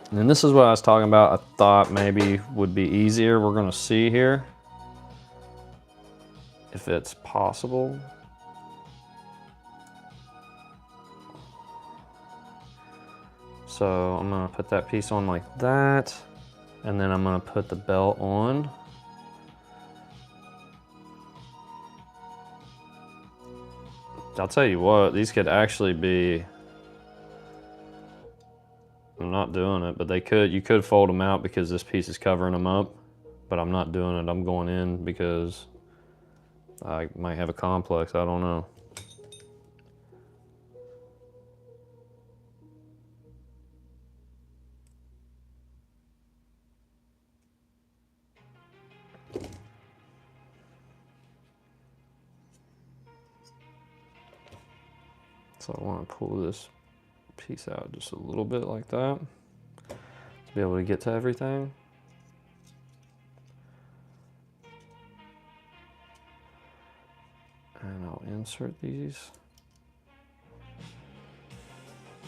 And this is what I was talking about. I thought maybe would be easier. We're gonna see here if it's possible. So I'm gonna put that piece on like that, and then I'm gonna put the belt on. I'll tell you what, these could actually be, I'm not doing it, but you could fold them out because this piece is covering them up, but I'm not doing it. I'm going in because I might have a complex, I don't know. So I want to pull this piece out just a little bit like that to be able to get to everything. And I'll insert these.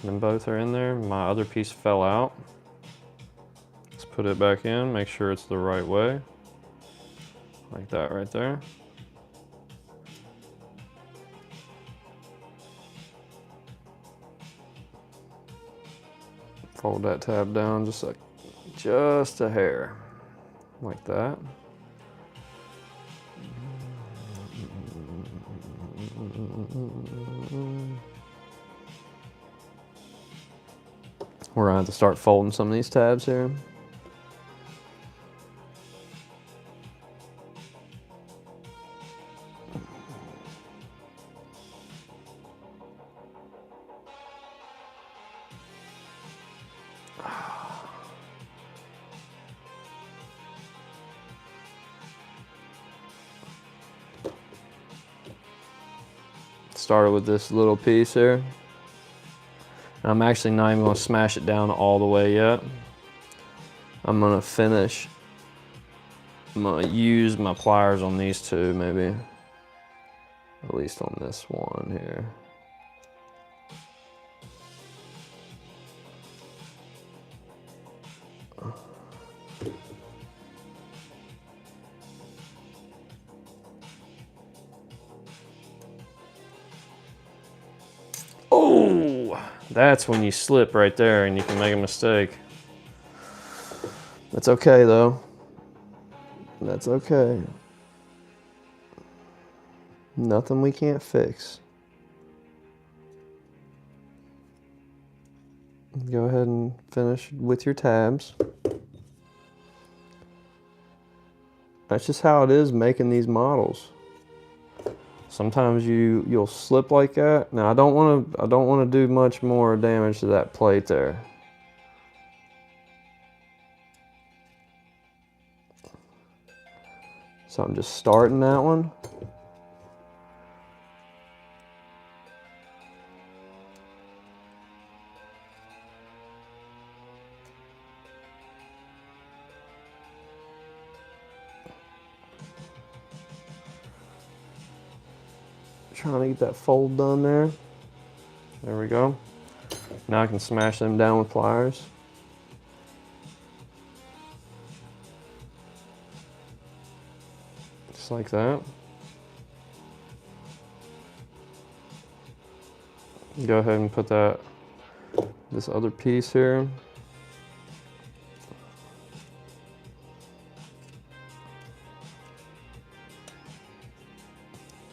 And then both are in there. My other piece fell out. Let's put it back in, make sure it's the right way. Like that right there. Fold that tab down just a hair, like that. We're gonna have to start folding some of these tabs here. Started with this little piece here. I'm actually not even going to smash it down all the way yet. I'm going to finish. I'm going to use my pliers on these two, maybe. At least on this one here. Oh, that's when you slip right there and you can make a mistake. That's okay though. That's okay. Nothing we can't fix. Go ahead and finish with your tabs. That's just how it is making these models. Sometimes you'll slip like that. Now I don't want to do much more damage to that plate there. So I'm just starting that one. Trying to get that fold done there. There we go. Now I can smash them down with pliers. Just like that. Go ahead and put this other piece here.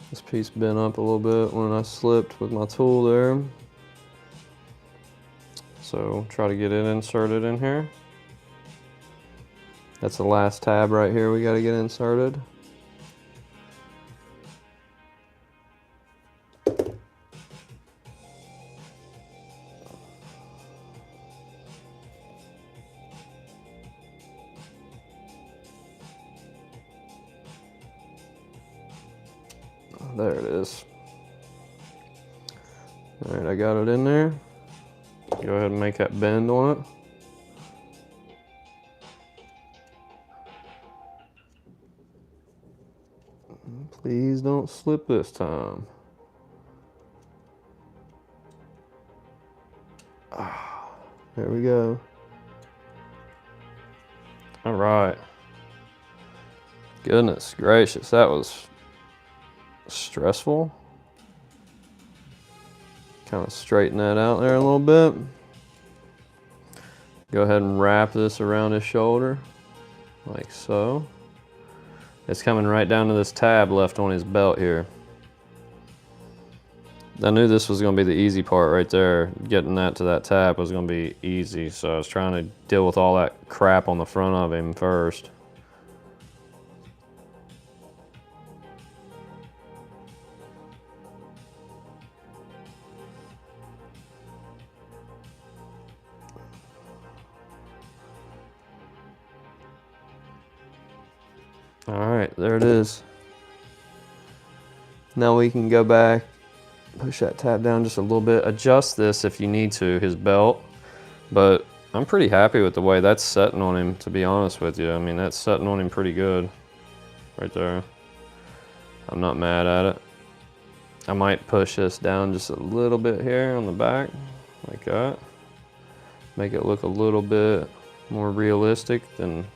This piece bent up a little bit when I slipped with my tool there. So try to get it inserted in here. That's the last tab right here we got to get inserted. There it is. All right, I got it in there. Go ahead and make that bend on it. Please don't slip this time. Ah, there we go. All right. Goodness gracious, that was stressful. Kind of straighten that out there a little bit. Go ahead and wrap this around his shoulder, like so. It's coming right down to this tab left on his belt here. I knew this was going to be the easy part right there. Getting that to that tab was going to be easy, so I was trying to deal with all that crap on the front of him first. All right, there it is. Now we can go back, push that tab down just a little bit, adjust this if you need to, his belt, but I'm pretty happy with the way that's setting on him, to be honest with you. I mean, that's setting on him pretty good right there. I'm not mad at it. I might push this down just a little bit here on the back, like that. Make it look a little bit more realistic than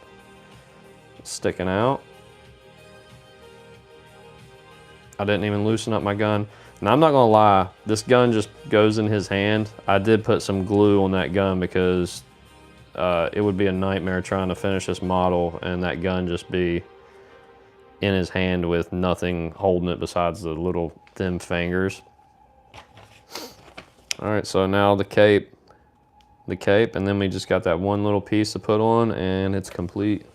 sticking out. I didn't even loosen up my gun. Now, I'm not gonna lie, this gun just goes in his hand. I did put some glue on that gun because it would be a nightmare trying to finish this model and that gun just be in his hand with nothing holding it besides the little thin fingers. All right, so now the cape, and then we just got that one little piece to put on and it's complete.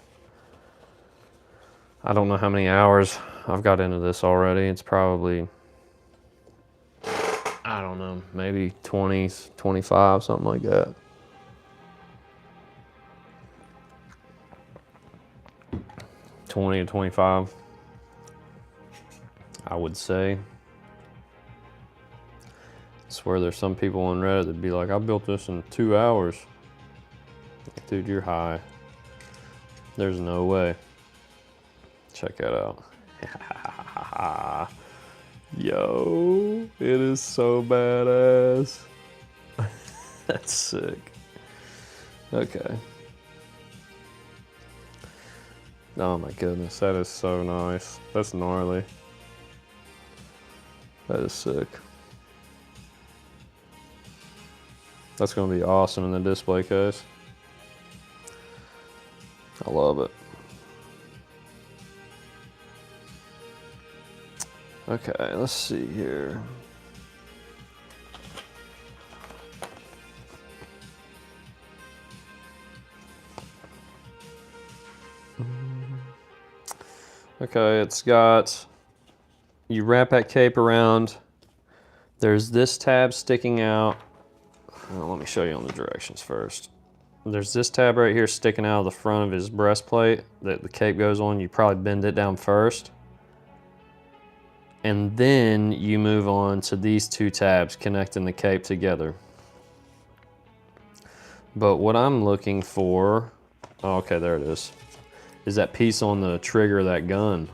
I don't know how many hours I've got into this already. It's probably, I don't know, maybe 20, 25, something like that. $20 to $25, I would say. I swear there's some people on Reddit that'd be like, I built this in 2 hours. Like, dude, you're high. There's no way. Check that out. Yo, it is so badass. That's sick. Okay. Oh my goodness, that is so nice. That's gnarly. That is sick. That's gonna be awesome in the display case. I love it. Okay, let's see here. Okay, it's got, you wrap that cape around. There's this tab sticking out. Well, let me show you on the directions first. There's this tab right here sticking out of the front of his breastplate that the cape goes on. You probably bend it down first. And then you move on to these two tabs connecting the cape together. But what I'm looking for, oh, okay, there it is that piece on the trigger of that gun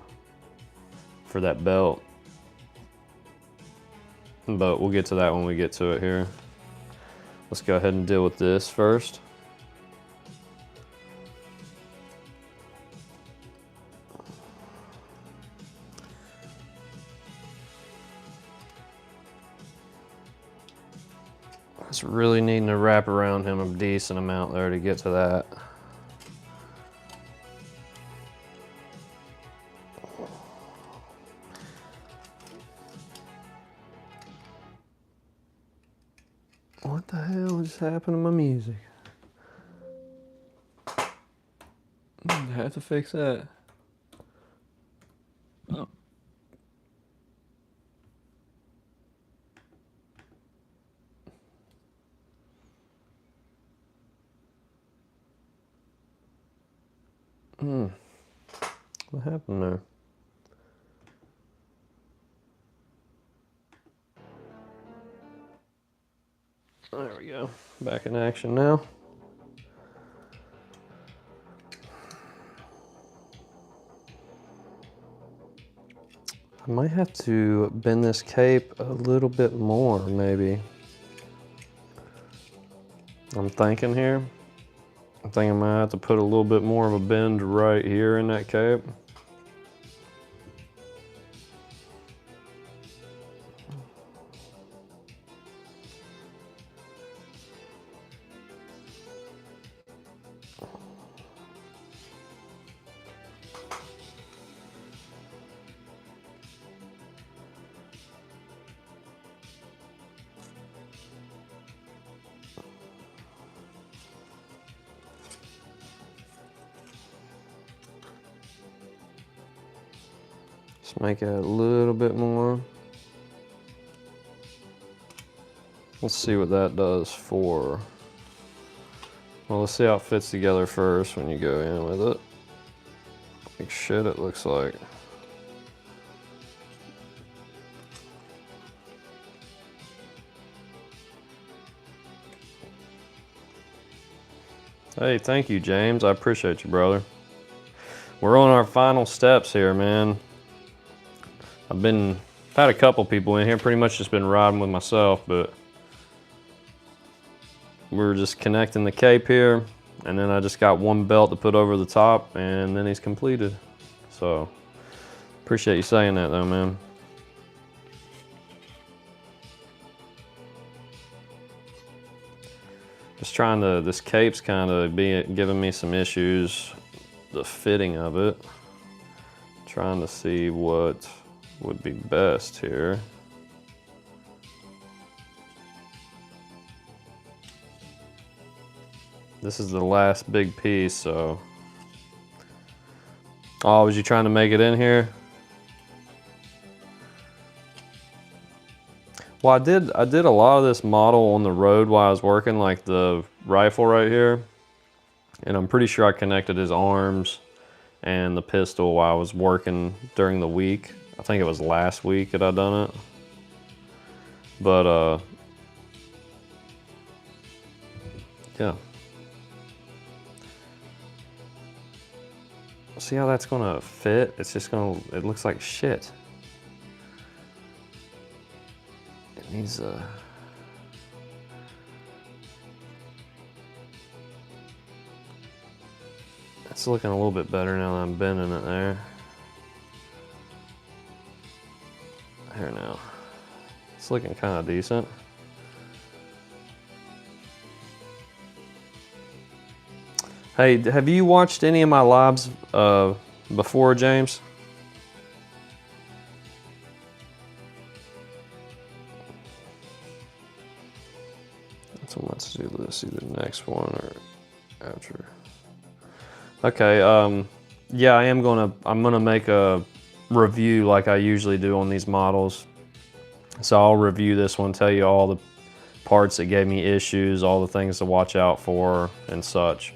for that belt. But we'll get to that when we get to it here. Let's go ahead and deal with this first. It's really needing to wrap around him a decent amount there to get to that. What the hell just happened to my music? I have to fix that. Oh. What happened there? There we go. Back in action now. I might have to bend this cape a little bit more, maybe. I'm thinking here. I think I might have to put a little bit more of a bend right here in that cape. Just make it a little bit more. Let's see what that does for, well, let's see how it fits together first when you go in with it. Like shit, it looks like. Hey, thank you, James. I appreciate you, brother. We're on our final steps here, man. I've had a couple people in here, pretty much just been riding with myself, but we're just connecting the cape here, and then I just got one belt to put over the top, and then he's completed. So, appreciate you saying that though, man. Just trying to, this cape's kind of giving me some issues, the fitting of it. Trying to see what would be best here. This is the last big piece, so. Oh, was you trying to make it in here? Well, I did a lot of this model on the road while I was working, like the rifle right here. And I'm pretty sure I connected his arms and the pistol while I was working during the week. I think it was last week that I done it. But yeah. See how that's gonna fit? It's just gonna, it looks like shit. It needs a, it's looking a little bit better now that I'm bending it there. Here now. It's looking kind of decent. Hey, have you watched any of my lives before, James? So let's do this either next one or after. Okay, yeah, I'm gonna make a review like I usually do on these models. So I'll review this one, tell you all the parts that gave me issues, all the things to watch out for and such.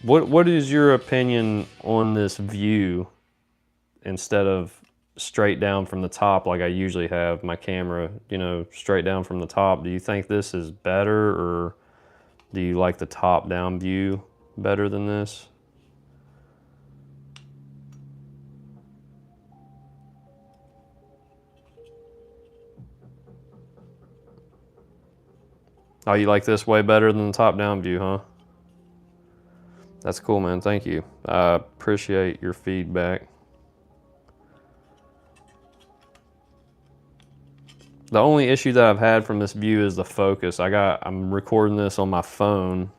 What is your opinion on this view instead of straight down from the top like I usually have my camera, you know, straight down from the top? Do you think this is better, or do you like the top down view better than this? Oh, you like this way better than the top down view, huh? That's cool, man. Thank you. I appreciate your feedback. The only issue that I've had from this view is the focus. I'm recording this on my phone.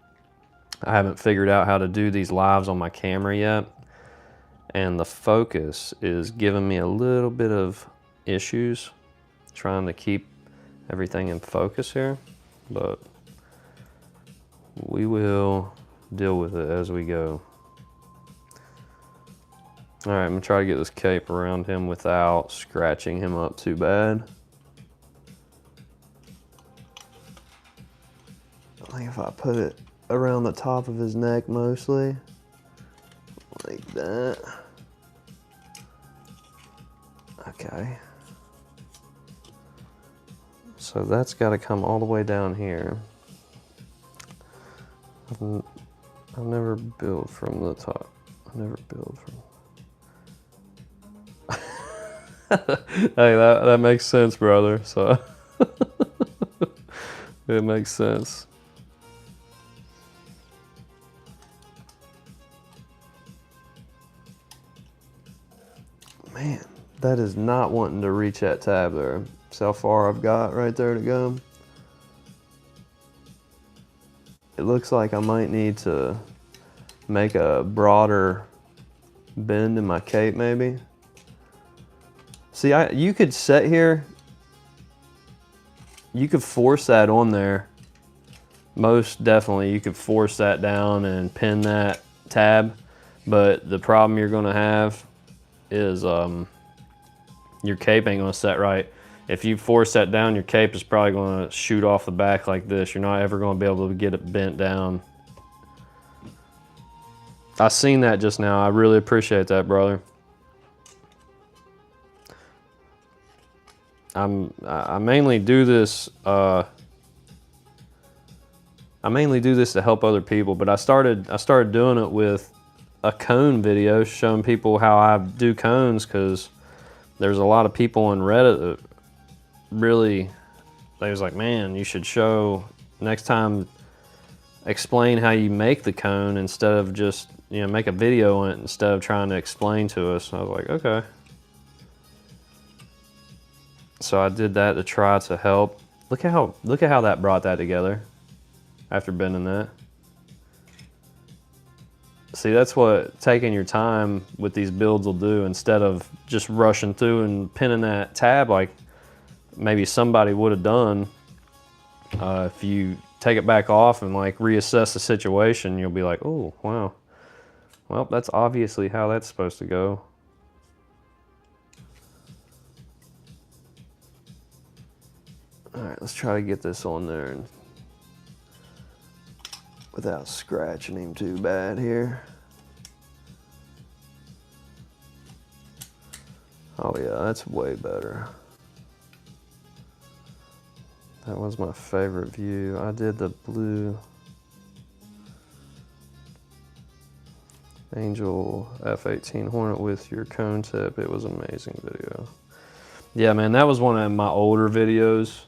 I haven't figured out how to do these lives on my camera yet. And the focus is giving me a little bit of issues trying to keep everything in focus here, but we will deal with it as we go. All right, I'm gonna try to get this cape around him without scratching him up too bad. I think if I put it around the top of his neck mostly, like that. So that's got to come all the way down here. I'll never build from the top. I never build from. Hey, that makes sense, brother. So it makes sense. Man, that is not wanting to reach that tab there. See how far I've got right there to go? It looks like I might need to make a broader bend in my cape maybe. See, you could set here, you could force that on there. Most definitely you could force that down and pin that tab, but the problem you're gonna have is your cape ain't gonna set right. If you force that down, your cape is probably gonna shoot off the back like this. You're not ever gonna be able to get it bent down. I seen that just now. I really appreciate that, brother. I mainly do this. I mainly do this to help other people, but I started doing it with a cone video showing people how I do cones, because there's a lot of people on Reddit that really, they was like, man, you should show next time, explain how you make the cone instead of just, you know, make a video on it instead of trying to explain to us. I was like, okay. So I did that to try to help. Look at how that brought that together after bending that. See, that's what taking your time with these builds will do, instead of just rushing through and pinning that tab like maybe somebody would have done. If you take it back off and like reassess the situation, you'll be like, oh, wow. Well, that's obviously how that's supposed to go. All right, let's try to get this on there and without scratching him too bad here. Oh yeah, that's way better. That was my favorite view. I did the blue Angel F-18 Hornet with your cone tip. It was an amazing video. Yeah, man, that was one of my older videos,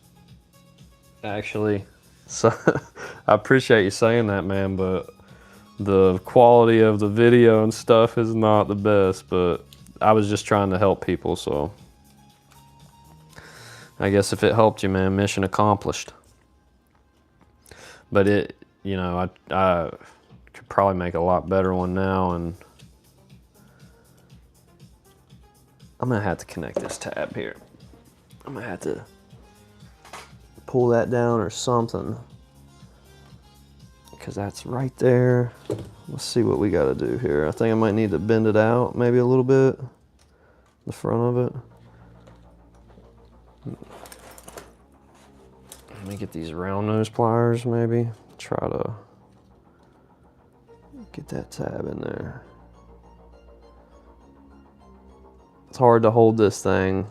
actually. So I appreciate you saying that, man, but the quality of the video and stuff is not the best, but I was just trying to help people, so I guess if it helped you, man, mission accomplished. But it, you know, I could probably make a lot better one now, and I'm gonna have to connect this tab here. I'm gonna have to pull that down or something, because that's right there. Let's see what we got to do here. I think I might need to bend it out maybe a little bit, the front of it. Let me get these round nose pliers, maybe try to get that tab in there. It's hard to hold this thing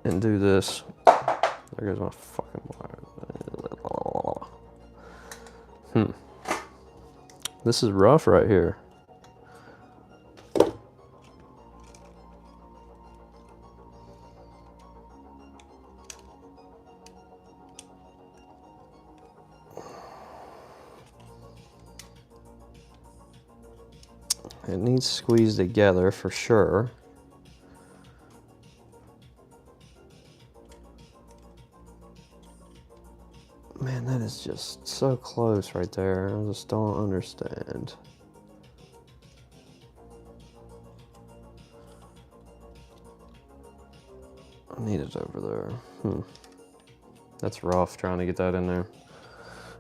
and do this. There goes my fucking wire. This is rough right here. It needs squeezed together for sure. Man, that is just so close right there. I just don't understand. I need it over there. That's rough trying to get that in there.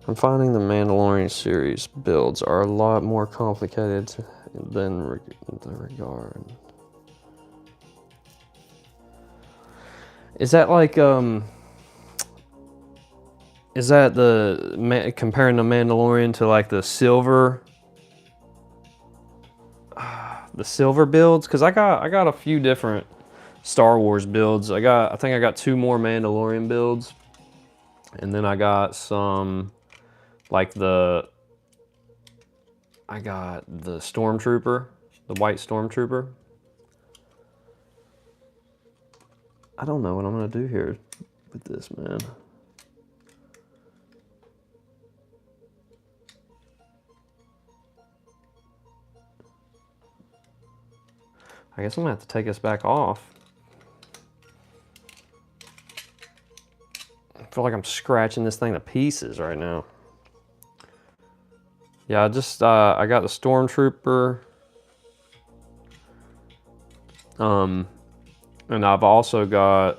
I'm finding the Mandalorian series builds are a lot more complicated than the regard. Is that like, is that comparing the Mandalorian to like the silver builds? Cause I got a few different Star Wars builds. I think I got 2 more Mandalorian builds. And then I got some, like I got the Stormtrooper, the white Stormtrooper. I don't know what I'm gonna do here with this, man. I guess I'm gonna have to take this back off. I feel like I'm scratching this thing to pieces right now. Yeah, I got the Stormtrooper. And I've also got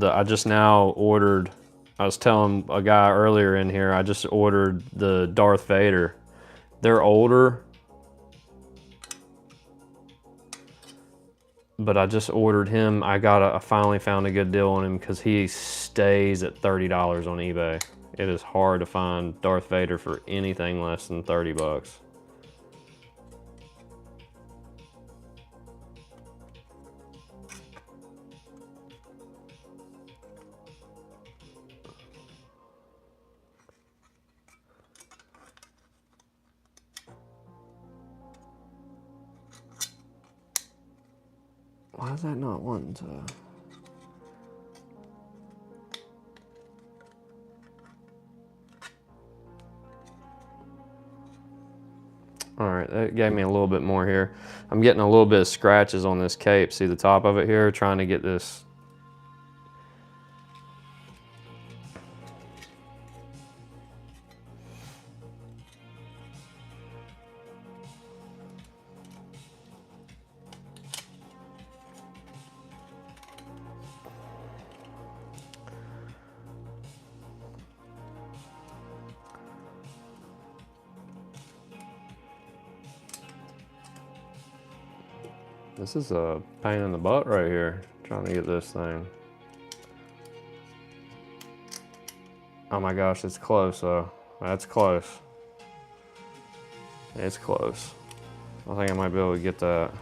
I just now ordered, I was telling a guy earlier in here, I just ordered the Darth Vader. They're older, but I just ordered him. I finally found a good deal on him because he stays at $30 on eBay. It is hard to find Darth Vader for anything less than 30 bucks. Why is that not wanting to? All right, that gave me a little bit more here. I'm getting a little bit of scratches on this cape. See the top of it here? Trying to get this. This is a pain in the butt right here, trying to get this thing. Oh my gosh, it's close though. That's close. It's close. I think I might be able to get that.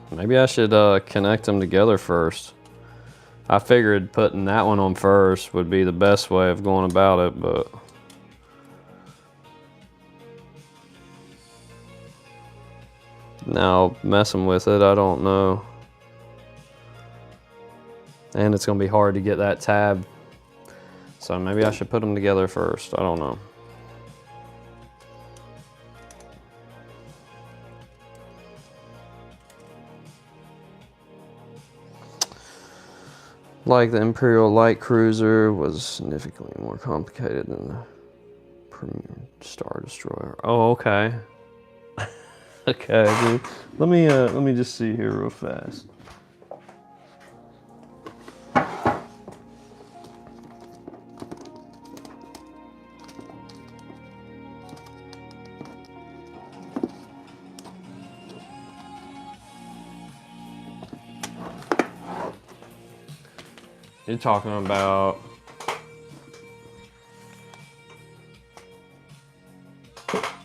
Maybe I should connect them together first. I figured putting that one on first would be the best way of going about it, but now messing with it, I don't know. And it's gonna be hard to get that tab. So maybe I should put them together first. I don't know. Like the Imperial Light Cruiser was significantly more complicated than the Premium Star Destroyer. Oh, okay. Okay, dude. Let me just see here real fast. You're talking about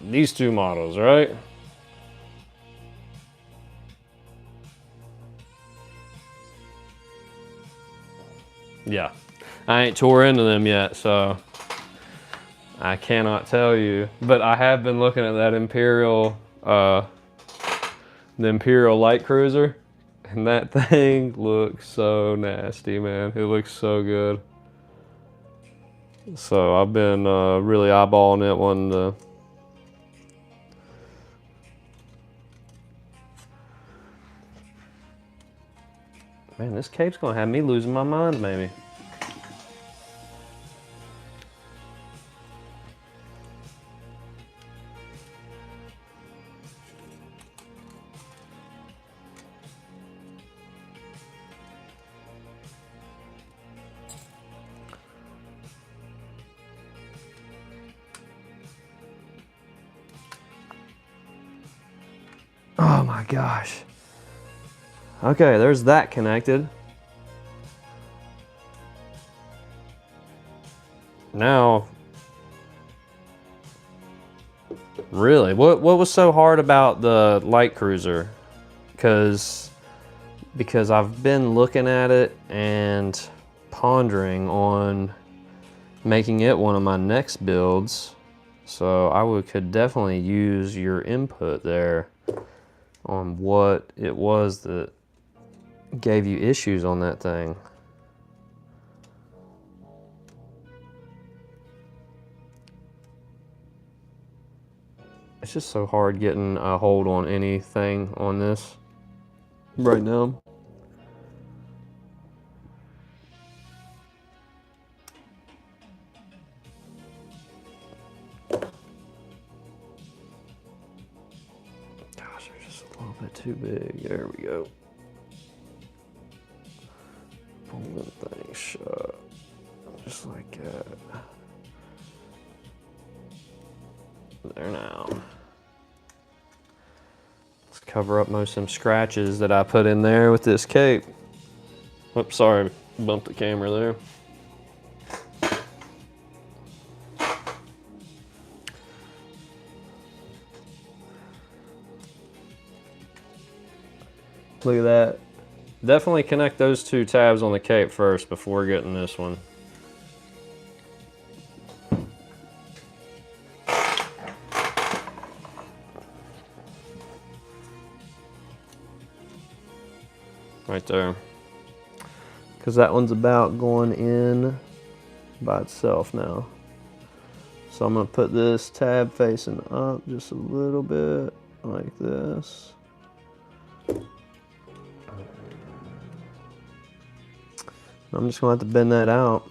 these two models, right? Yeah. I ain't tore into them yet, so I cannot tell you. But I have been looking at that Imperial, the Imperial Light Cruiser. And that thing looks so nasty, man. It looks so good. So I've been really eyeballing it one. Man, this cape's gonna have me losing my mind, maybe. Oh my gosh. Okay, there's that connected. Now, Really? What was so hard about the light cruiser? Because I've been looking at it and pondering on making it one of my next builds. So could definitely use your input there on what it was that gave you issues on that thing. It's just so hard getting a hold on anything on this right now. Gosh, they're just a little bit too big. There we go. Pull that thing shut. Just like that. There now. Let's cover up most of them scratches that I put in there with this cape. Oops, sorry, bumped the camera there. Look at that. Definitely connect those two tabs on the cape first before getting this one. Right there. Because that one's about going in by itself now. So I'm going to put this tab facing up just a little bit like this. I'm just going to have to bend that out.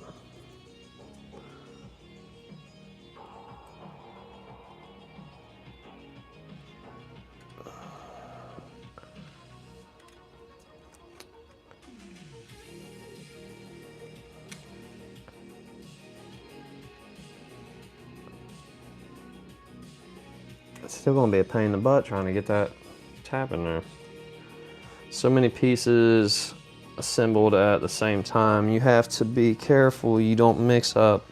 It's still going to be a pain in the butt trying to get that tab in there. So many pieces assembled at the same time. You have to be careful you don't mix up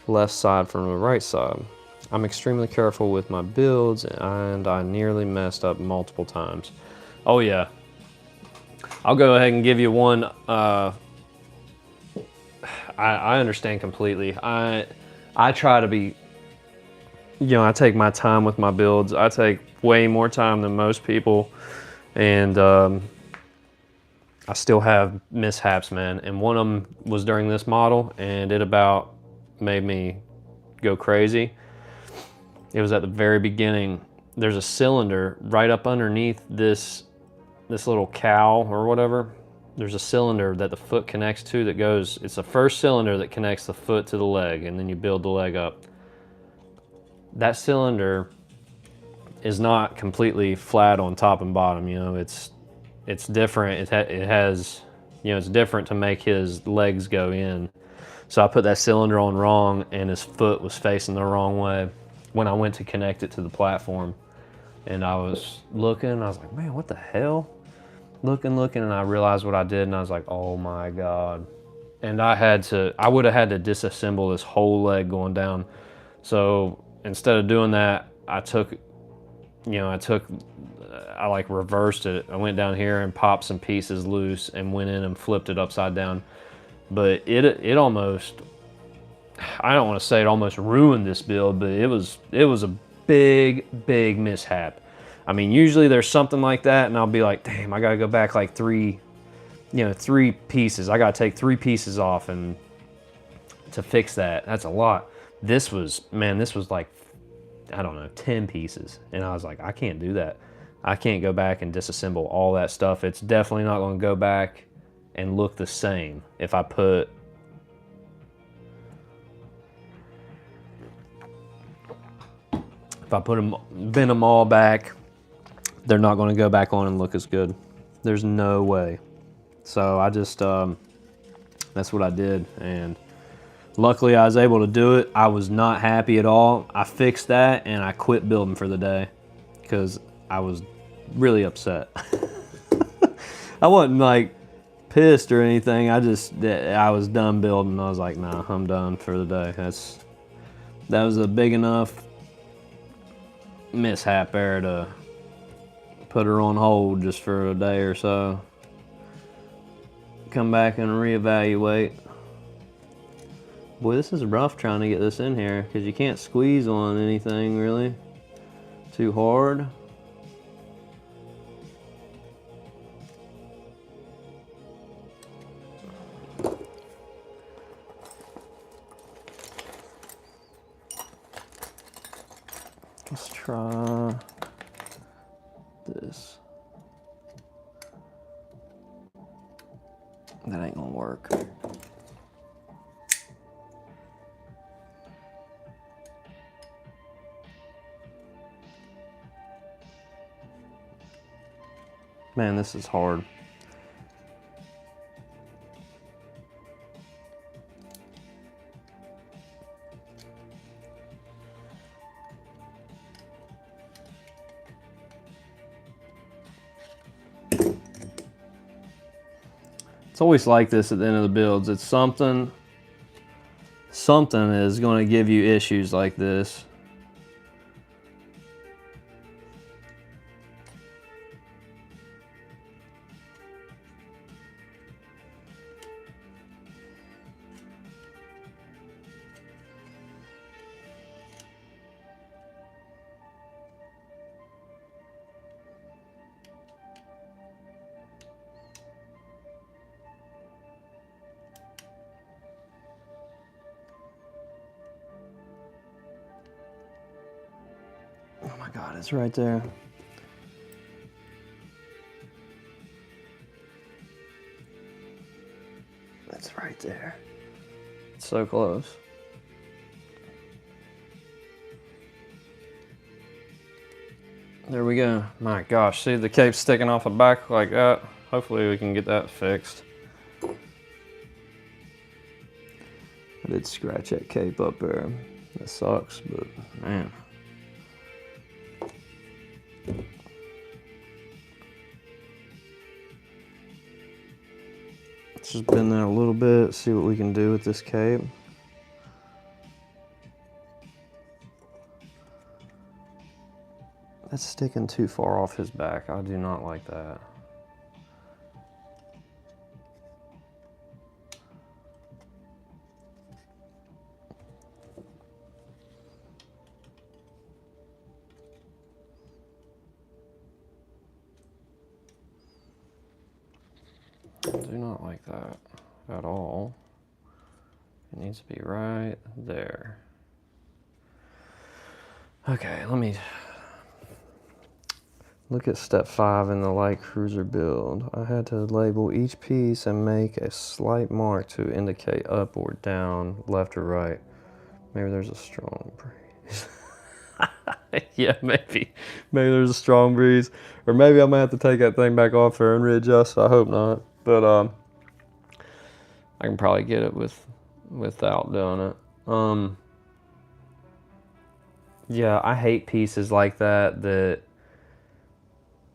left side from the right side. I'm extremely careful with my builds, and I nearly messed up multiple times. Oh yeah, I'll go ahead and give you one. I understand completely. I try to be, you know, I take my time with my builds. I take way more time than most people, and I still have mishaps, man. And one of them was during this model, and it about made me go crazy. It was at the very beginning. There's a cylinder right up underneath this little cowl or whatever. There's a cylinder that the foot connects to that goes, it's the first cylinder that connects the foot to the leg, and then you build the leg up. That cylinder is not completely flat on top and bottom, you know, it's different. It has, you know, it's different to make his legs go in. So I put that cylinder on wrong, and his foot was facing the wrong way when I went to connect it to the platform. And I was looking, I was like, man, what the hell? Looking, and I realized what I did, and I was like, oh my God. And I would have had to disassemble this whole leg going down. So instead of doing that, I like reversed it. I went down here and popped some pieces loose and went in and flipped it upside down. But it almost, I don't want to say it almost ruined this build, but it was a big mishap. I mean, usually there's something like that and I'll be like, damn, I gotta go back like three pieces. I gotta take 3 pieces off and to fix that. That's a lot. This was like, I don't know, 10 pieces. And I was like, I can't do that. I can't go back and disassemble all that stuff. It's definitely not going to go back and look the same if I bend them all back. They're not going to go back on and look as good. There's no way. So I just, that's what I did. And luckily I was able to do it. I was not happy at all. I fixed that and I quit building for the day because I was really upset. I wasn't like pissed or anything. I was done building. I was like, nah, I'm done for the day. That was a big enough mishap there to put her on hold just for a day or so. Come back and reevaluate. Boy, this is rough trying to get this in here because you can't squeeze on anything really too hard. Let's try this. That ain't gonna work. Man, this is hard. It's always like this at the end of the builds. It's something is going to give you issues like this. Oh my God, it's right there. It's right there. It's so close. There we go. My gosh, see the cape sticking off the back like that? Hopefully we can get that fixed. I did scratch that cape up there. That sucks, but man. Let's just bend that a little bit, see what we can do with this cape. That's sticking too far off his back. I do not like that. I do not like that at all. It needs to be right there. Okay, let me look at step 5 in the light cruiser build. I had to label each piece and make a slight mark to indicate up or down, left or right. Maybe there's a strong breeze. Yeah, maybe there's a strong breeze. Or maybe I might have to take that thing back off there and readjust. I hope not. But I can probably get it without doing it. Yeah, I hate pieces like that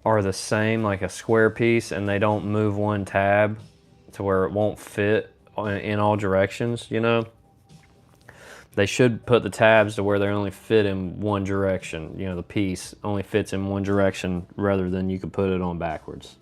are the same, like a square piece, and they don't move one tab to where it won't fit in all directions, you know? They should put the tabs to where they only fit in one direction. You know, the piece only fits in one direction rather than you could put it on backwards.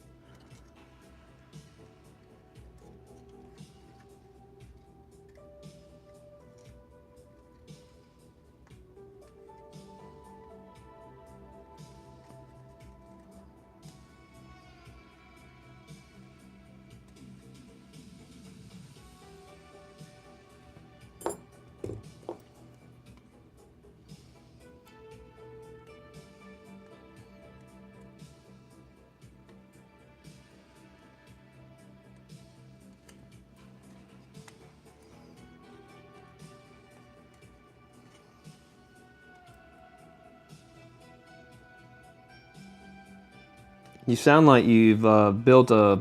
You sound like you've built a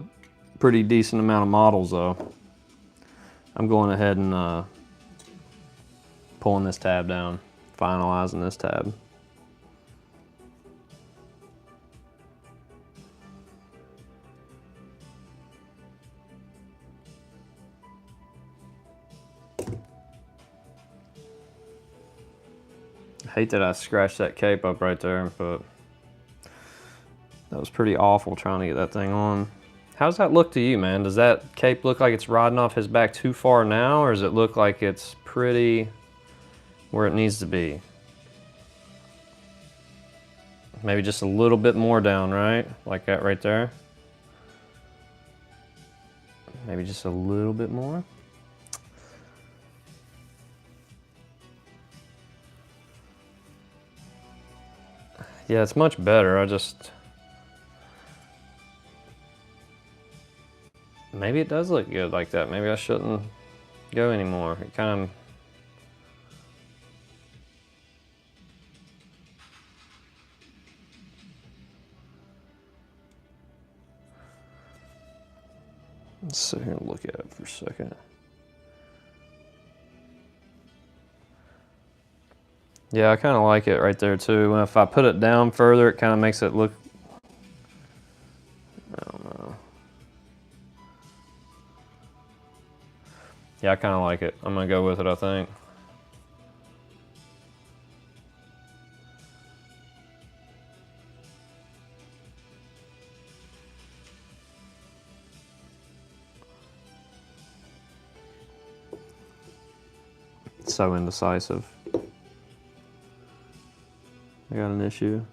pretty decent amount of models though. I'm going ahead and pulling this tab down, finalizing this tab. I Hate that I scratched that cape up right there, but that was pretty awful trying to get that thing on. How's that look to you, man? Does that cape look like it's riding off his back too far now, or does it look like it's pretty where it needs to be? Maybe just a little bit more down, right? Like that right there. Maybe just a little bit more. Yeah, it's much better. Maybe it does look good like that. Maybe I shouldn't go anymore. It kind of... Let's sit here and look at it for a second. Yeah, I kind of like it right there too. And if I put it down further, it kind of makes it look... I don't know. Yeah, I kind of like it. I'm gonna go with it, I think. So indecisive. I got an issue.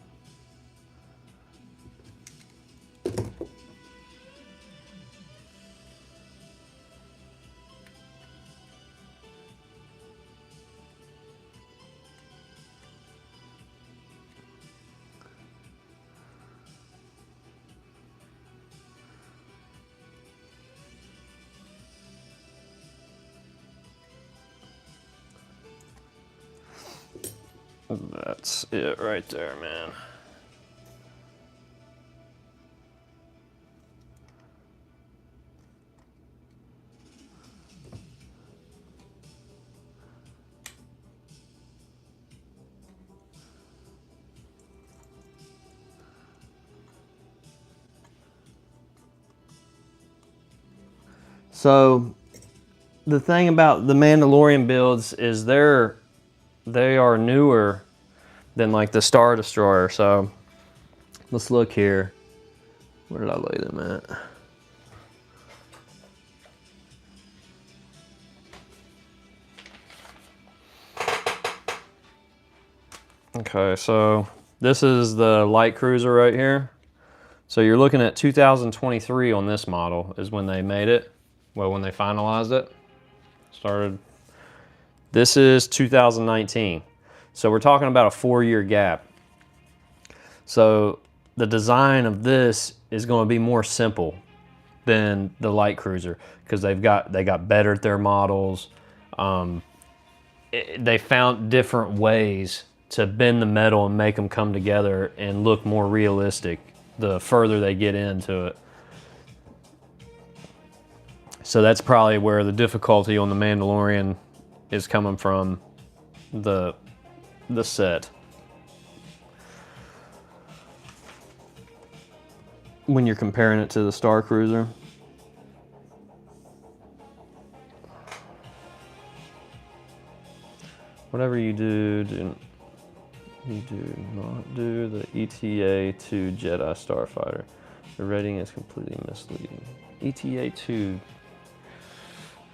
That's it right there, man. So the thing about the Mandalorian builds is they are newer than like the Star Destroyer. So let's look here. Where did I lay them at? Okay, so this is the light cruiser right here. So you're looking at 2023 on this model is when they made it. Well, when they finalized it, started. This is 2019. So we're talking about a 4-year gap. So the design of this is going to be more simple than the light cruiser because they got better at their models. They found different ways to bend the metal and make them come together and look more realistic the further they get into it. So that's probably where the difficulty on the Mandalorian is coming from, the set. When you're comparing it to the Star Cruiser. Whatever you do not do the ETA-2 Jedi Starfighter. The rating is completely misleading. ETA-2.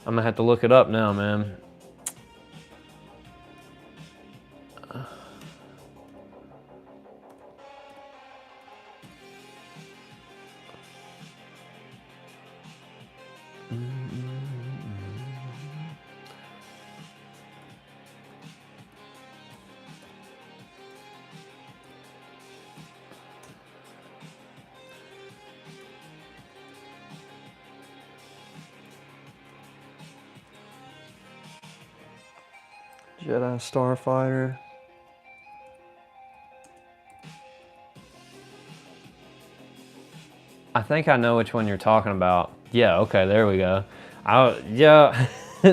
I'm gonna have to look it up now, man. Jedi Starfighter. I think I know which one you're talking about. Yeah, okay, there we go. Yeah,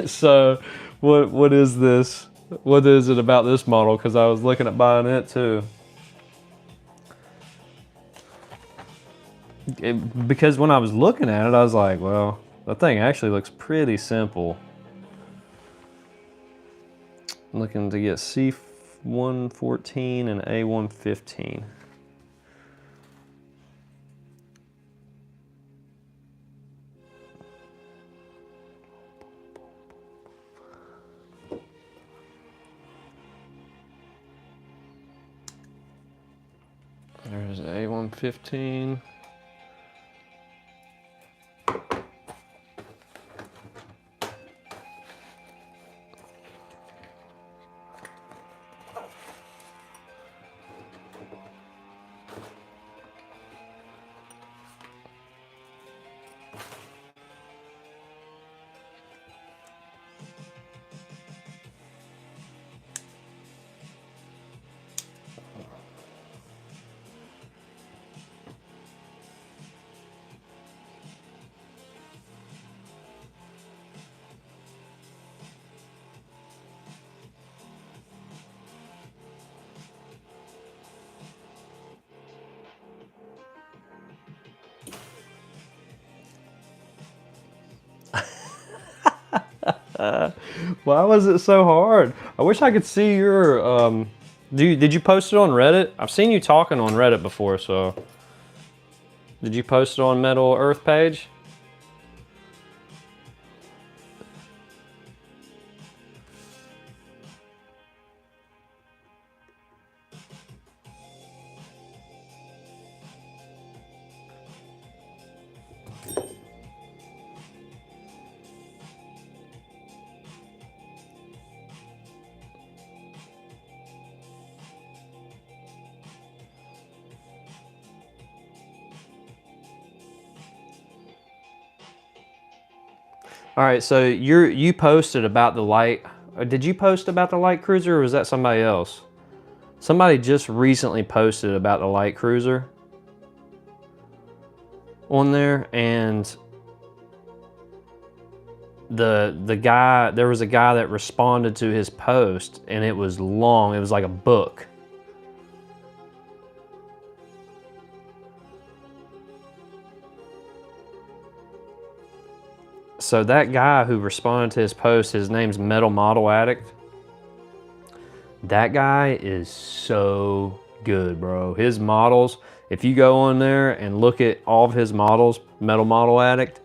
so what is this? What is it about this model? Because I was looking at buying it too. Because when I was looking at it, I was like, well, that thing actually looks pretty simple. Looking to get A114 and A115. There's A115. Why was it so hard? I wish I could see your, did you post it on Reddit? I've seen you talking on Reddit before, so. Did you post it on Metal Earth page? All right, so you posted about the light. Did you post about the light cruiser, or was that somebody else? Somebody just recently posted about the light cruiser on there, and the guy, there was a guy that responded to his post, and it was long. It was like a book. So that guy who responded to his post, his name's Metal Model Addict. That guy is so good, bro. His models, if you go on there and look at all of his models, Metal Model Addict,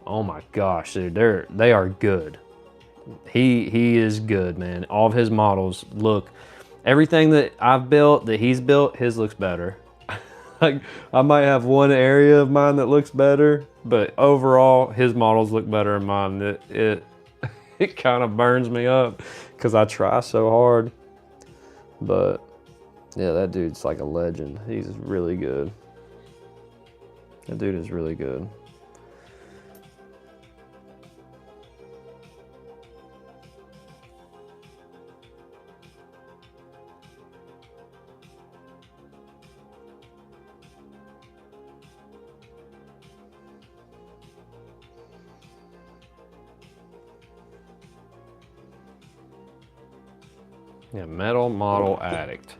oh my gosh, dude, they are good. He is good, man. All of his models look, everything that I've built, that he's built, his looks better. Like, I might have one area of mine that looks better, but overall, his models look better than mine. It kind of burns me up because I try so hard. But yeah, that dude's like a legend. He's really good. That dude is really good. Yeah, Metal Model Addict.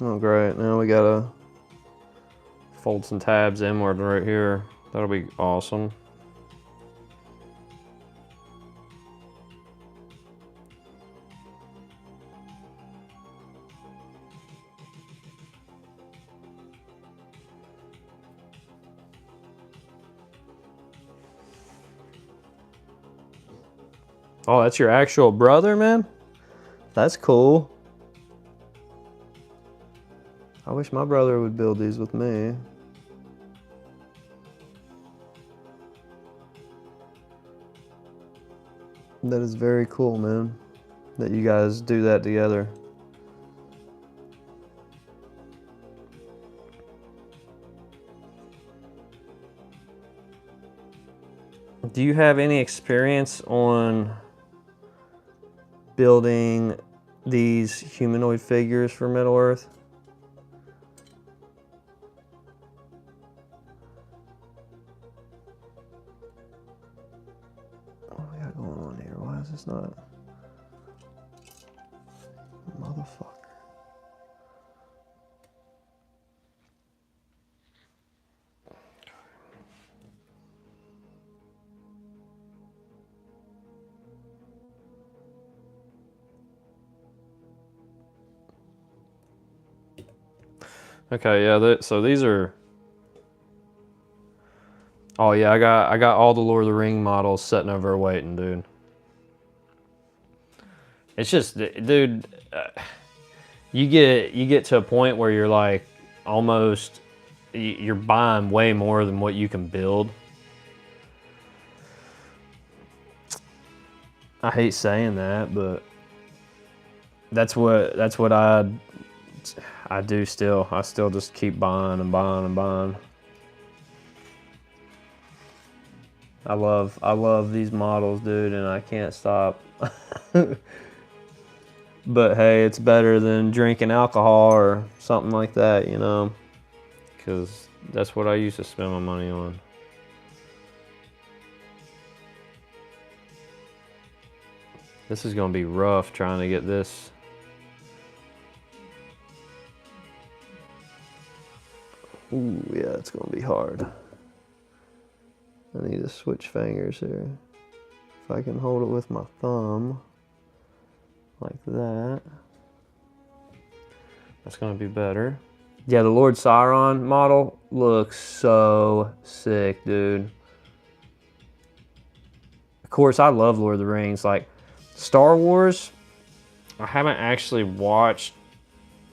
Oh, great. Now we gotta fold some tabs inward right here. That'll be awesome. Oh, that's your actual brother, man? That's cool. I wish my brother would build these with me. That is very cool, man, that you guys do that together. Do you have any experience on building these humanoid figures for Middle Earth? What we got going on here? Why is this not? Motherfucker. Okay, yeah. So these are. Oh yeah, I got all the Lord of the Ring models sitting over waiting, dude. It's just, dude. You get to a point where you're like almost you're buying way more than what you can build. I hate saying that, but that's what I do still. I still just keep buying and buying and buying. I love these models, dude, and I can't stop. But hey, it's better than drinking alcohol or something like that, you know, because that's what I used to spend my money on. This is gonna be rough trying to get this. Ooh, yeah, it's gonna be hard. I need to switch fingers here. If I can hold it with my thumb, like that, that's gonna be better. Yeah, the Lord Sauron model looks so sick, dude. Of course, I love Lord of the Rings. Like, Star Wars, I haven't actually watched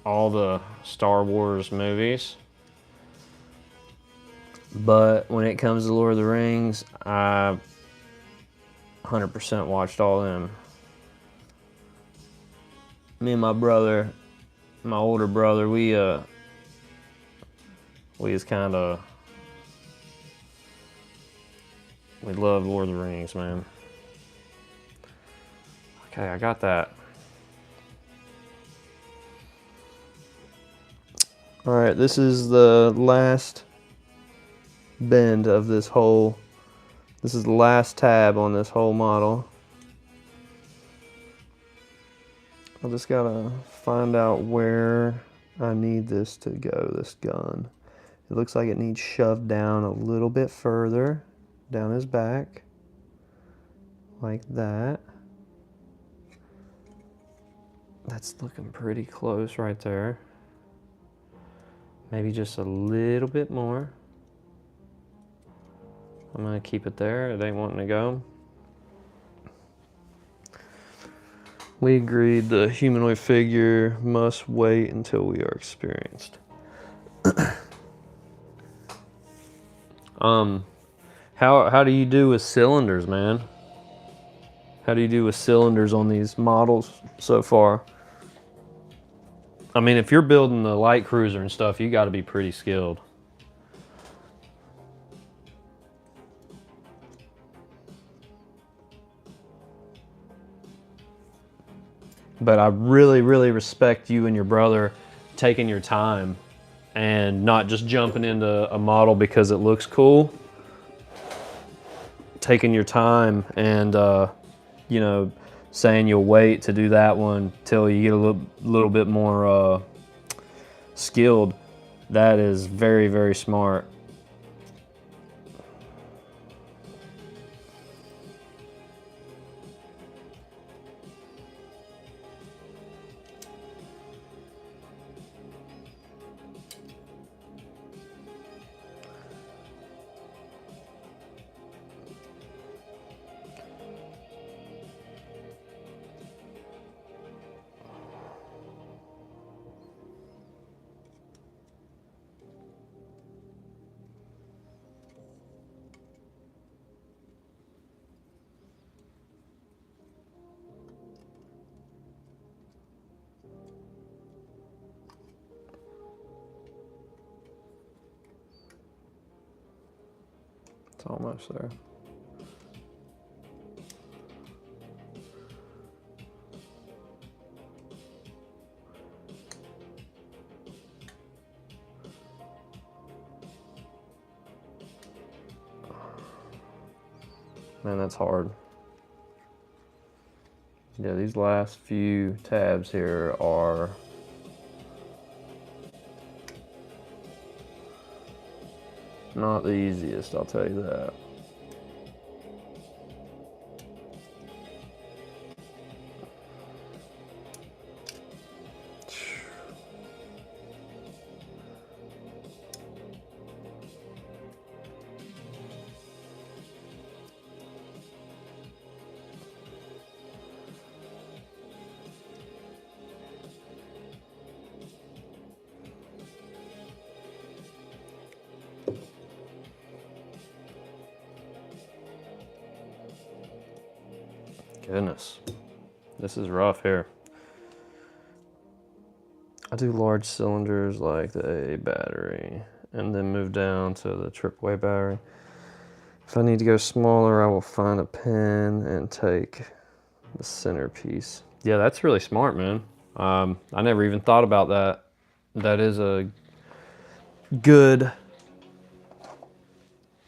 all the Star Wars movies. But when it comes to Lord of the Rings, I 100% watched all of them. Me and my brother, my older brother, we just kind of, we love Lord of the Rings, man. Okay, I got that. All right, this is the last bend of this whole, this is the last tab on this whole model. I just gotta find out where I need this to go, this gun. It looks like it needs shoved down a little bit further, down his back, like that. That's looking pretty close right there. Maybe just a little bit more. I'm gonna keep it there, it ain't wanting to go. We agreed the humanoid figure must wait until we are experienced. How do you do with cylinders, man? How do you do with cylinders on these models so far? I mean, if you're building the light cruiser and stuff, you got to be pretty skilled. But I really, really respect you and your brother taking your time and not just jumping into a model because it looks cool. Taking your time and, you know, saying you'll wait to do that one till you get a little bit more skilled. That is very, very smart. It's almost there. Man, that's hard. Yeah, these last few tabs here are not the easiest, I'll tell you that. Goodness, this is rough here. I do large cylinders like the A battery and then move down to the AAA battery. If I need to go smaller, I will find a pen and take the centerpiece. Yeah, that's really smart, man. I never even thought about that. That is a good.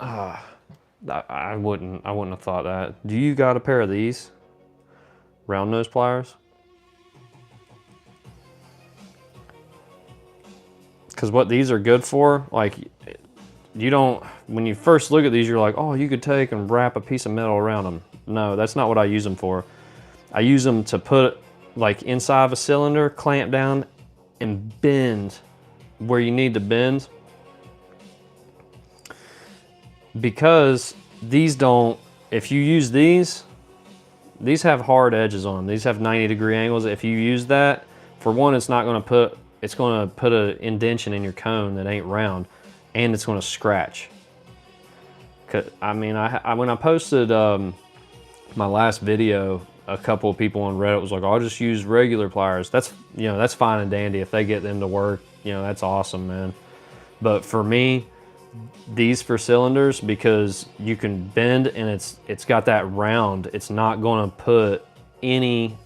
I wouldn't have thought that. Do you got a pair of these round nose pliers? Because what these are good for, like, you don't, when you first look at these, you're like, oh, you could take and wrap a piece of metal around them. No, that's not what I use them for. I use them to put, like, inside of a cylinder, clamp down, and bend where you need to bend. Because these don't, if you use these have hard edges on them. These have 90-degree angles. If you use that, for one, it's not going to put, it's going to put an indentation in your cone that ain't round, and it's going to scratch. I mean, when I posted my last video, a couple of people on Reddit was like, I'll just use regular pliers. That's, you know, that's fine and dandy. If they get them to work, you know, that's awesome, man. But for me, these for cylinders, because you can bend and it's got that round, it's not going to put any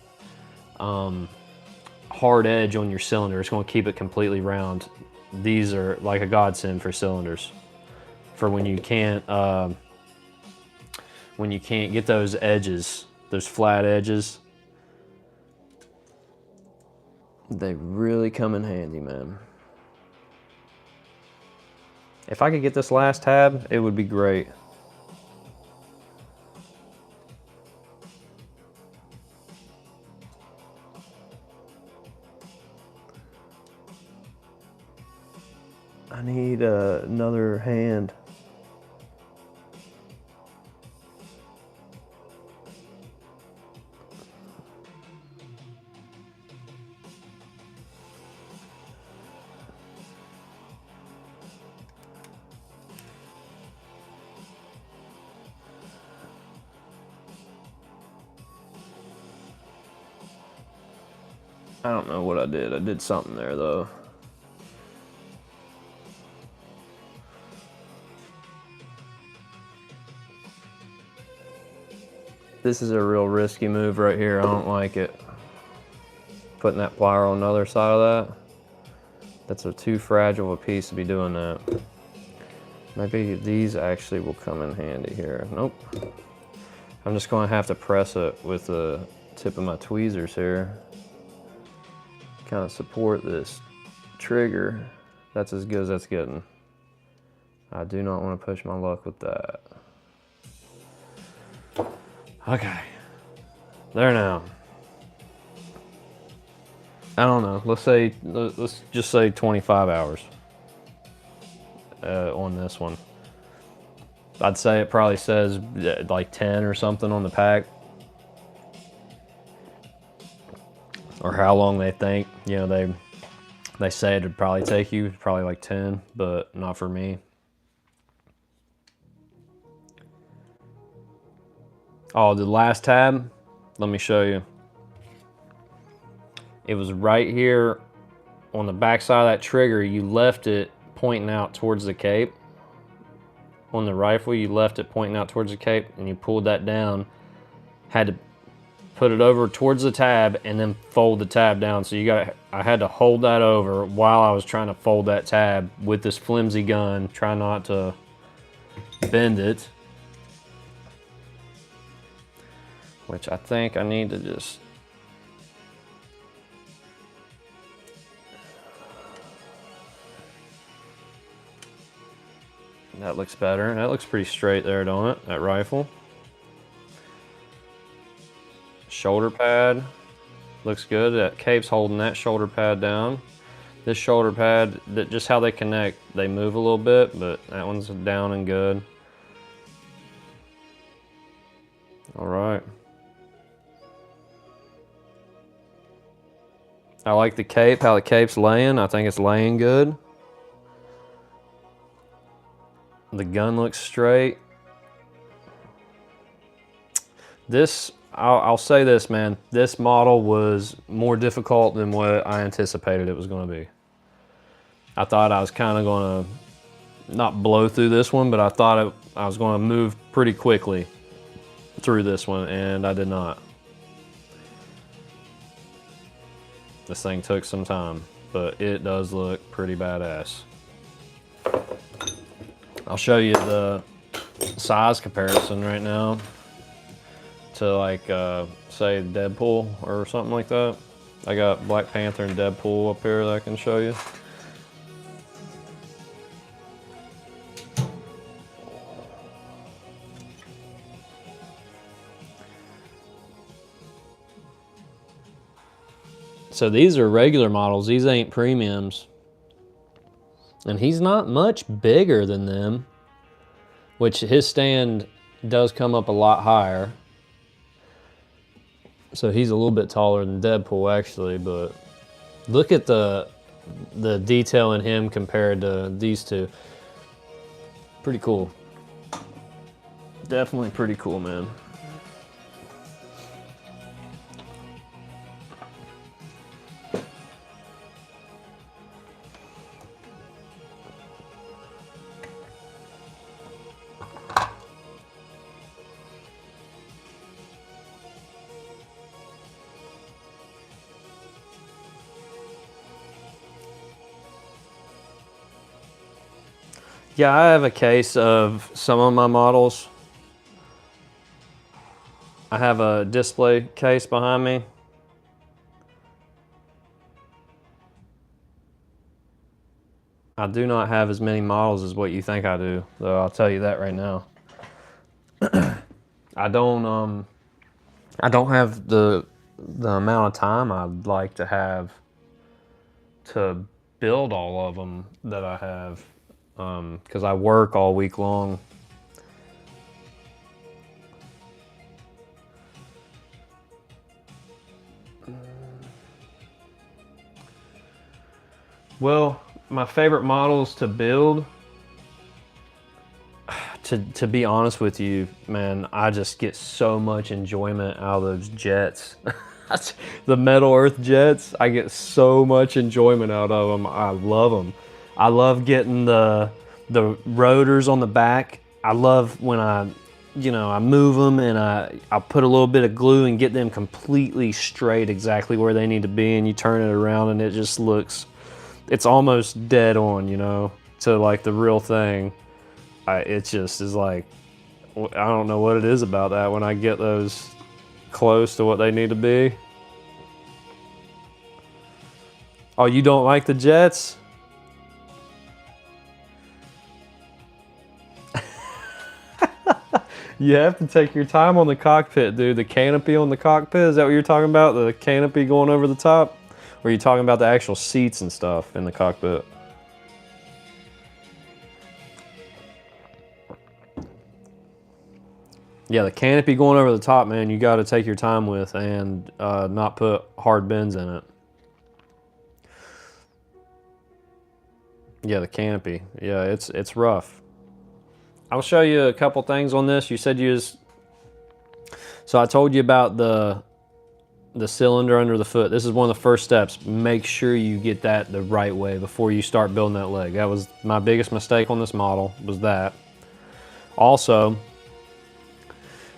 hard edge on your cylinder. It's going to keep it completely round. These are like a godsend for cylinders, for when you can't get those edges, those flat edges. They really come in handy, man. If I could get this last tab, it would be great. I need another hand. I don't know what I did. I did something there though. This is a real risky move right here. I don't like it. Putting that plier on the other side of that. That's a too fragile a piece to be doing that. Maybe these actually will come in handy here. Nope. I'm just going to have to press it with the tip of my tweezers here. Kind of support this trigger. That's as good as that's getting. I do not want to push my luck with that. Okay, there now. I don't know, let's just say 25 hours on this one. I'd say it probably says like 10 or something on the pack. Or how long they think, you know, they say it'd probably take you, probably like 10, but not for me. Oh, the last tab, let me show you. It was right here on the back side of that trigger. You left it pointing out towards the cape. On the rifle, you left it pointing out towards the cape, and you pulled that down. Had to put it over towards the tab and then fold the tab down. So I had to hold that over while I was trying to fold that tab with this flimsy gun, try not to bend it. which I think I need to just... That looks better. That looks pretty straight there, don't it? That rifle. Shoulder pad. Looks good. That cape's holding that shoulder pad down. This shoulder pad, just how they connect, they move a little bit, but that one's down and good. All right. I like the cape, how the cape's laying. I think it's laying good. The gun looks straight. This, I'll say this, man. This model was more difficult than what I anticipated it was going to be. I thought I was kind of going to not blow through this one, but I thought I was going to move pretty quickly through this one, and I did not. This thing took some time, but it does look pretty badass. I'll show you the size comparison right now to like say Deadpool or something like that. I got Black Panther and Deadpool up here that I can show you. So these are regular models, these ain't premiums. And he's not much bigger than them, which his stand does come up a lot higher. So he's a little bit taller than Deadpool actually, but look at the detail in him compared to these two. Pretty cool. Definitely pretty cool, man. Yeah, I have a case of some of my models. I have a display case behind me. I do not have as many models as what you think I do, though. I'll tell you that right now. I don't have the amount of time I'd like to have to build all of them that I have, because I work all week long. Well, my favorite models to build, to be honest with you, man, I just get so much enjoyment out of those jets. The Metal Earth jets, I get so much enjoyment out of them. I love them. I love getting the rotors on the back. I love when I move them and I put a little bit of glue and get them completely straight exactly where they need to be, and you turn it around and it just looks, it's almost dead on, to like the real thing. It just is like, I don't know what it is about that when I get those close to what they need to be. Oh, you don't like the jets? You have to take your time on the cockpit, dude. The canopy on the cockpit, is that what you're talking about? The canopy going over the top? Or are you talking about the actual seats and stuff in the cockpit? Yeah, the canopy going over the top, man, you got to take your time with and not put hard bends in it. Yeah, the canopy. Yeah, it's rough. I'll show you a couple things on this. You said so I told you about the cylinder under the foot. This is one of the first steps. Make sure you get that the right way before you start building that leg. That was my biggest mistake on this model, was that. Also,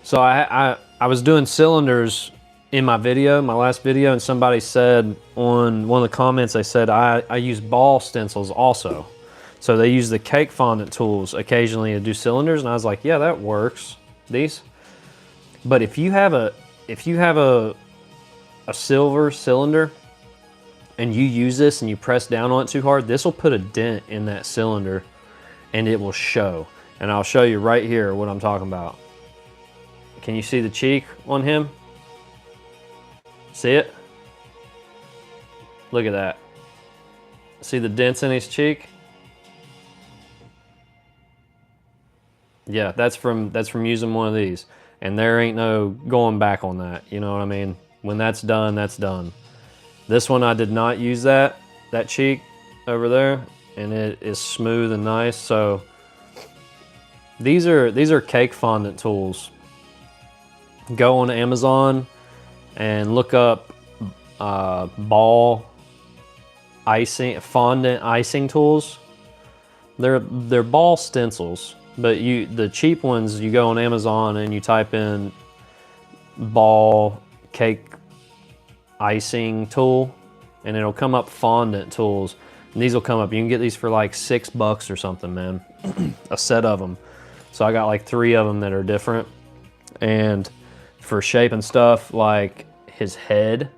so I was doing cylinders in my video, my last video, and somebody said on one of the comments, they said I use ball stencils also. So they use the cake fondant tools occasionally to do cylinders, and I was like, yeah, that works, these. But if you have if you have a silver cylinder and you use this and you press down on it too hard, this will put a dent in that cylinder and it will show. And I'll show you right here what I'm talking about. Can you see the cheek on him? See it? Look at that. See the dents in his cheek? Yeah, that's from using one of these. And there ain't no going back on that. You know what I mean? When that's done, that's done. This one I did not use that cheek over there, and it is smooth and nice. So these are cake fondant tools. Go on Amazon and look up ball icing, fondant icing tools. They're ball stencils, but the cheap ones, you go on Amazon and you type in ball cake icing tool and it'll come up fondant tools, and these will come up. You can get these for like $6 or something, man. A set of them. So I got like 3 of them that are different. And for shaping stuff like his head,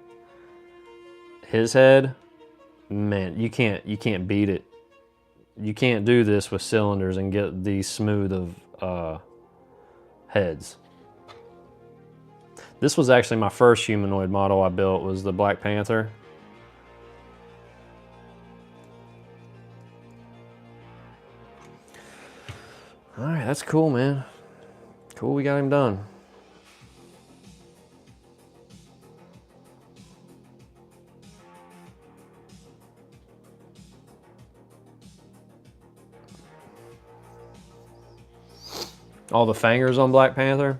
man, you can't beat it. You can't do this with cylinders and get these smooth of heads. This was actually my first humanoid model I built, was the Black Panther. All right, that's cool, man. Cool, we got him done. All the fingers on Black Panther.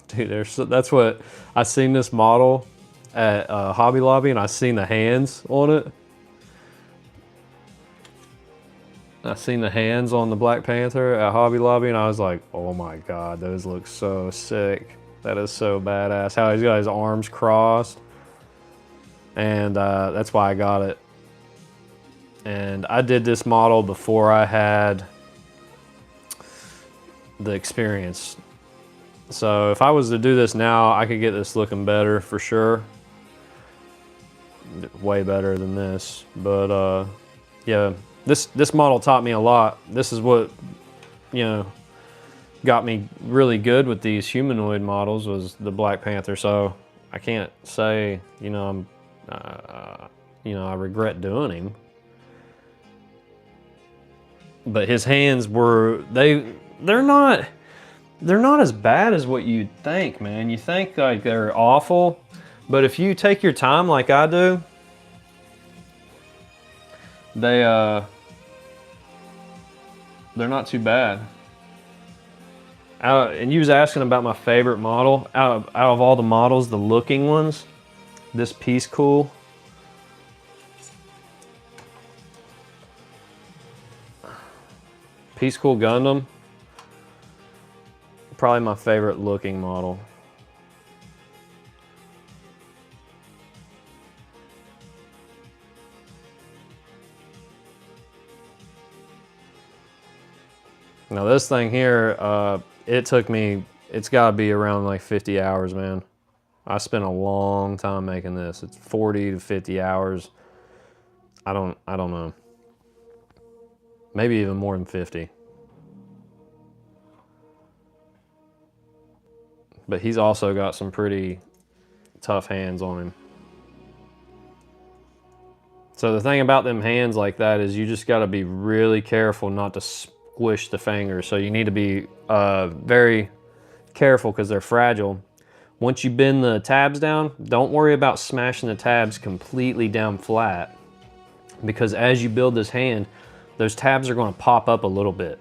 Dude, that's what, I seen this model at Hobby Lobby and I seen the hands on it. I seen the hands on the Black Panther at Hobby Lobby and I was like, oh my God, those look so sick. That is so badass. How he's got his arms crossed. And that's why I got it. And I did this model before I had the experience. So if I was to do this now, I could get this looking better for sure. Way better than this. But yeah, this model taught me a lot. This is what, you know, got me really good with these humanoid models, was the Black Panther. So I can't say, you know, I regret doing him. But his hands were, they're not as bad as what you'd think, man. You think like they're awful, but if you take your time like I do, they're not too bad. And you was asking about my favorite model. Out of all the models, the looking ones, this Peace Cool. Peace Cool Gundam. Probably my favorite looking model. Now this thing here, it's gotta be around like 50 hours, man. I spent a long time making this. It's 40 to 50 hours. I don't know. Maybe even more than 50. But he's also got some pretty tough hands on him. So the thing about them hands like that is you just gotta be really careful not to squish the fingers. So you need to be very careful because they're fragile. Once you bend the tabs down, don't worry about smashing the tabs completely down flat, because as you build this hand, those tabs are going to pop up a little bit.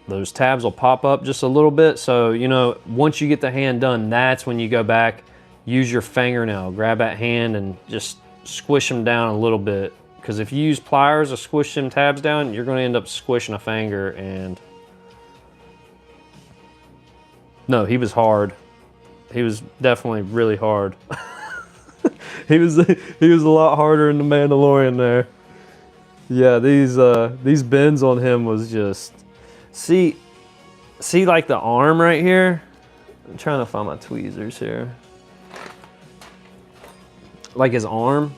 Those tabs will pop up just a little bit. So, you know, once you get the hand done, that's when you go back, use your fingernail, grab that hand and just squish them down a little bit. Because if you use pliers to squish them tabs down, you're going to end up squishing a finger. And no, he was hard. He was definitely really hard. he was a lot harder in the Mandalorian there. Yeah, these bends on him was just, see see like the arm right here? I'm trying to find my tweezers here. Like his arm.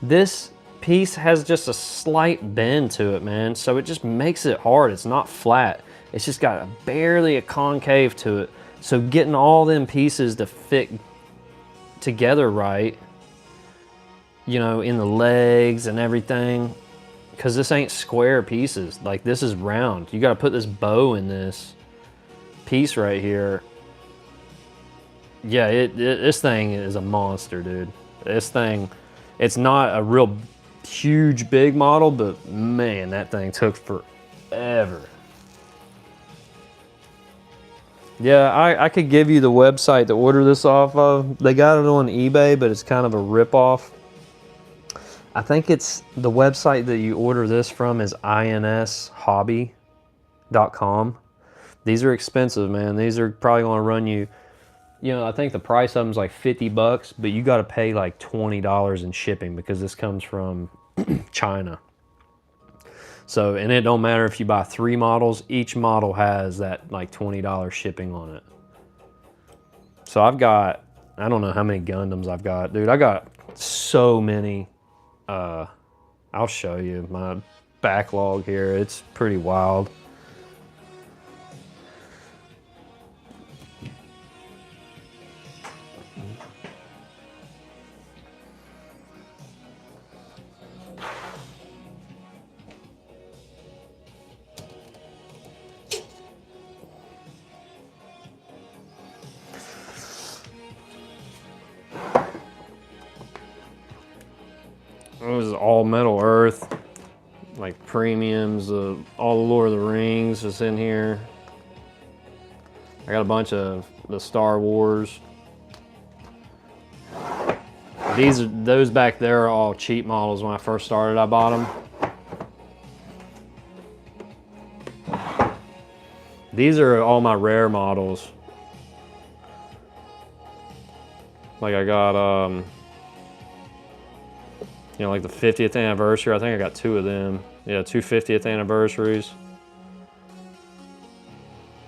This piece has just a slight bend to it, man. So it just makes it hard. It's not flat. It's just got barely a concave to it. So getting all them pieces to fit together right, you know, in the legs and everything, because this ain't square pieces. Like, this is round. You got to put this bow in this piece right here. Yeah, this thing is a monster, dude. This thing, it's not a real huge big model, but man, that thing took forever. Yeah, I could give you the website to order this off of. They got it on eBay, but it's kind of a ripoff. I think it's the website that you order this from is inshobby.com. These are expensive, man. These are probably going to run you, you know, I think the price of them is like $50, but you got to pay like $20 in shipping because this comes from China. So, and it don't matter if you buy 3 models, each model has that like $20 shipping on it. So I've got, I don't know how many Gundams I've got. Dude, I got so many. I'll show you my backlog here. It's pretty wild. This is all Metal Earth, like premiums, all the Lord of the Rings is in here. I got a bunch of the Star Wars. Those back there are all cheap models. When I first started, I bought them. These are all my rare models. Like I got, you know, like the 50th anniversary. I think I got 2 of them. Yeah, 2 50th anniversaries.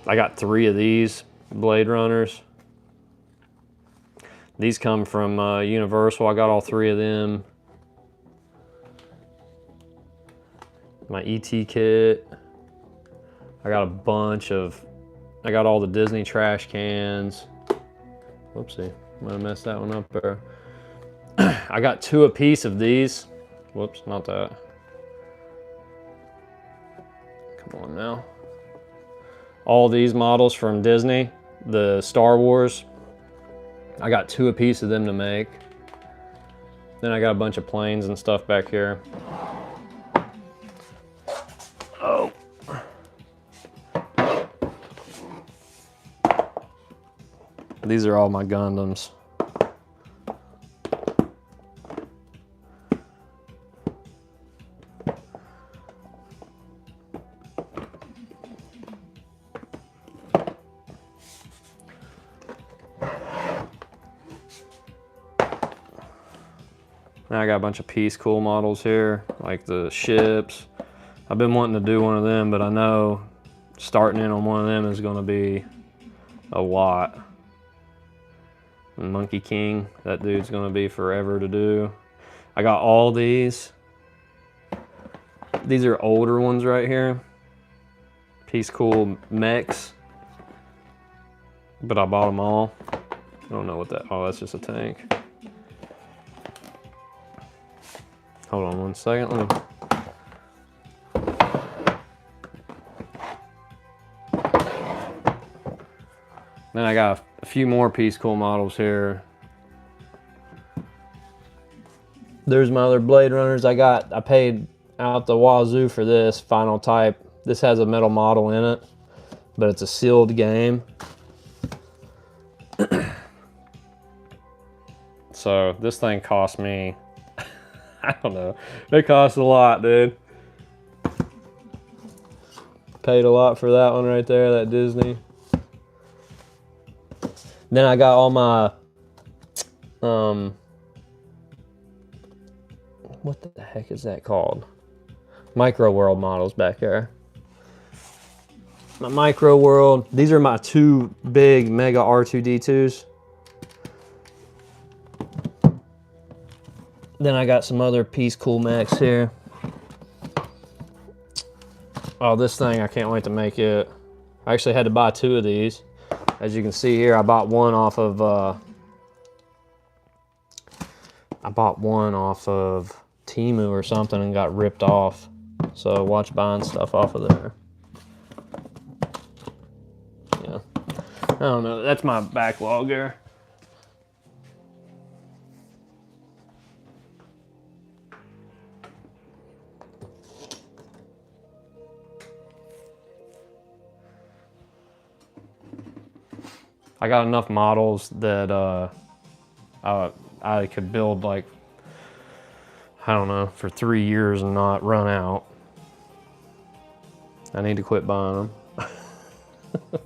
I got 3 of these Blade Runners. These come from Universal. I got all 3 of them. My ET kit. I got a bunch of, I got all the Disney trash cans. Whoopsie, might have messed that one up there. I got 2 apiece of these. Whoops, not that. Come on now. All these models from Disney, the Star Wars. I got 2 apiece of them to make. Then I got a bunch of planes and stuff back here. Oh. These are all my Gundams. Now I got a bunch of Peace Cool models here, like the ships. I've been wanting to do one of them, but I know starting in on one of them is going to be a lot. Monkey King, that dude's going to be forever to do. I got all these. These are older ones right here. Peace Cool mechs. But I bought them all. I don't know what that, oh, that's just a tank. Hold on one second. Let me. Then I got a few more Peace Cool models here. There's my other Blade Runners. I paid out the wazoo for this Final Type. This has a metal model in it, but it's a sealed game. So this thing cost me, I don't know. It cost a lot, dude. Paid a lot for that one right there, that Disney. Then I got all my, what the heck is that called? Micro World models back there. my Micro World. These are my two big Mega R2-D2s. Then I got some other Peace Cool Max here. Oh, this thing, I can't wait to make it. I actually had to buy two of these. As you can see here, I bought one off of Temu or something and got ripped off. So watch buying stuff off of there. Yeah, I don't know. That's my backlog there. I got enough models that I could build, like, I don't know, for 3 years and not run out. I need to quit buying them.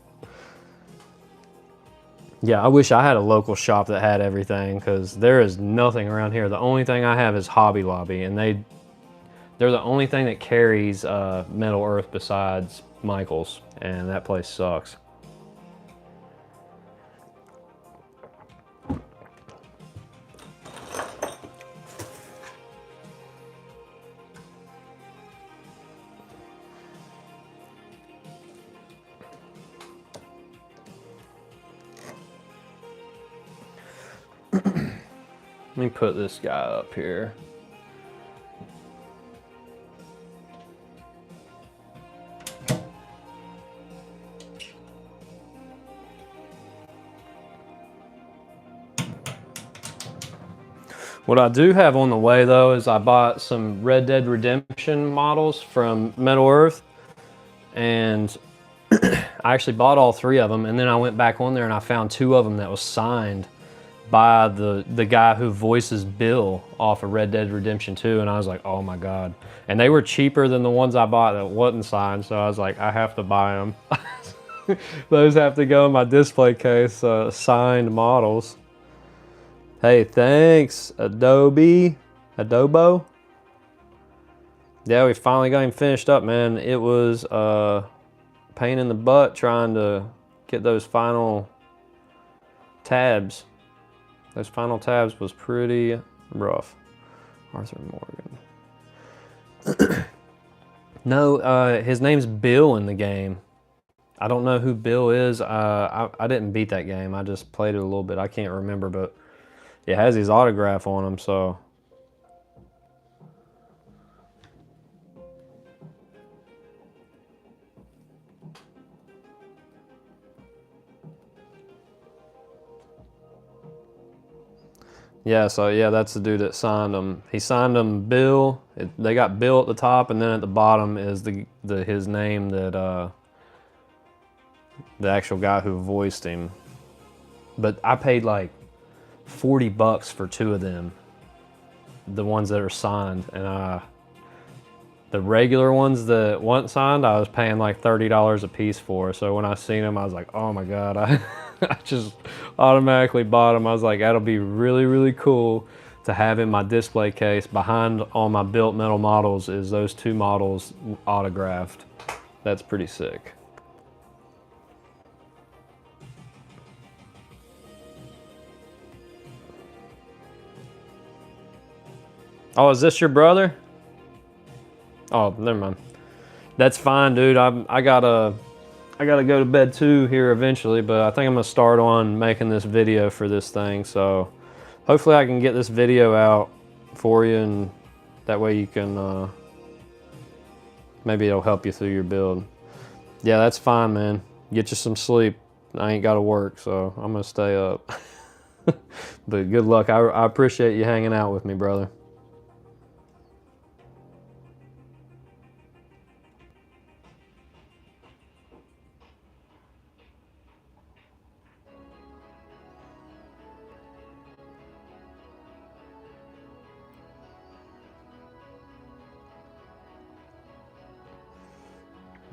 Yeah, I wish I had a local shop that had everything, because there is nothing around here. The only thing I have is Hobby Lobby, and they're the only thing that carries Metal Earth besides Michael's, and that place sucks. Let me put this guy up here. What I do have on the way though is I bought some Red Dead Redemption models from Metal Earth, and I actually bought all 3 of them, and then I went back on there and I found 2 of them that was signed by the guy who voices Bill off of Red Dead Redemption 2, and I was like, oh my god. And they were cheaper than the ones I bought that wasn't signed, so I was like, I have to buy them. Those have to go in my display case, signed models. Hey, thanks, Adobo. Yeah, we finally got him finished up, man. It was a pain in the butt trying to get those final tabs. Those final tabs was pretty rough. Arthur Morgan. No, his name's Bill in the game. I don't know who Bill is. I didn't beat that game. I just played it a little bit. I can't remember, but it has his autograph on him, so. Yeah, so yeah, that's the dude that signed him. He signed him Bill. They got Bill at the top, and then at the bottom is his name, that the actual guy who voiced him. But I paid like $40 for 2 of them, the ones that are signed, and the regular ones that weren't signed, I was paying like $30 a piece for. So when I seen them, I was like, oh my god, I just automatically bought them. I was like, that'll be really, really cool to have in my display case. Behind all my built metal models is those 2 models autographed. That's pretty sick. Oh, is this your brother? Oh, never mind. That's fine, dude. I gotta go to bed too here eventually, but I think I'm gonna start on making this video for this thing. So hopefully I can get this video out for you, and that way you can maybe it'll help you through your build. Yeah, that's fine, man. Get you some sleep. I ain't gotta work, so I'm gonna stay up. But good luck. I appreciate you hanging out with me, brother.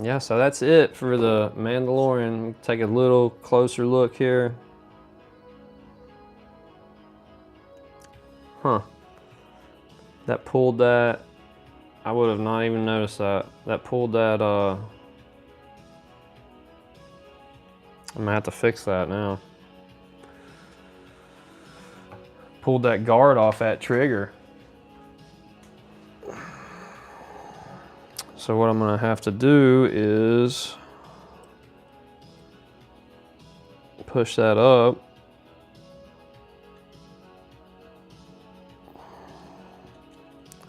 Yeah, so that's it for the Mandalorian. Take a little closer look here. Huh. That pulled that. I would have not even noticed that. That pulled that I'm gonna have to fix that now. Pulled that guard off that trigger. So what I'm gonna have to do is push that up.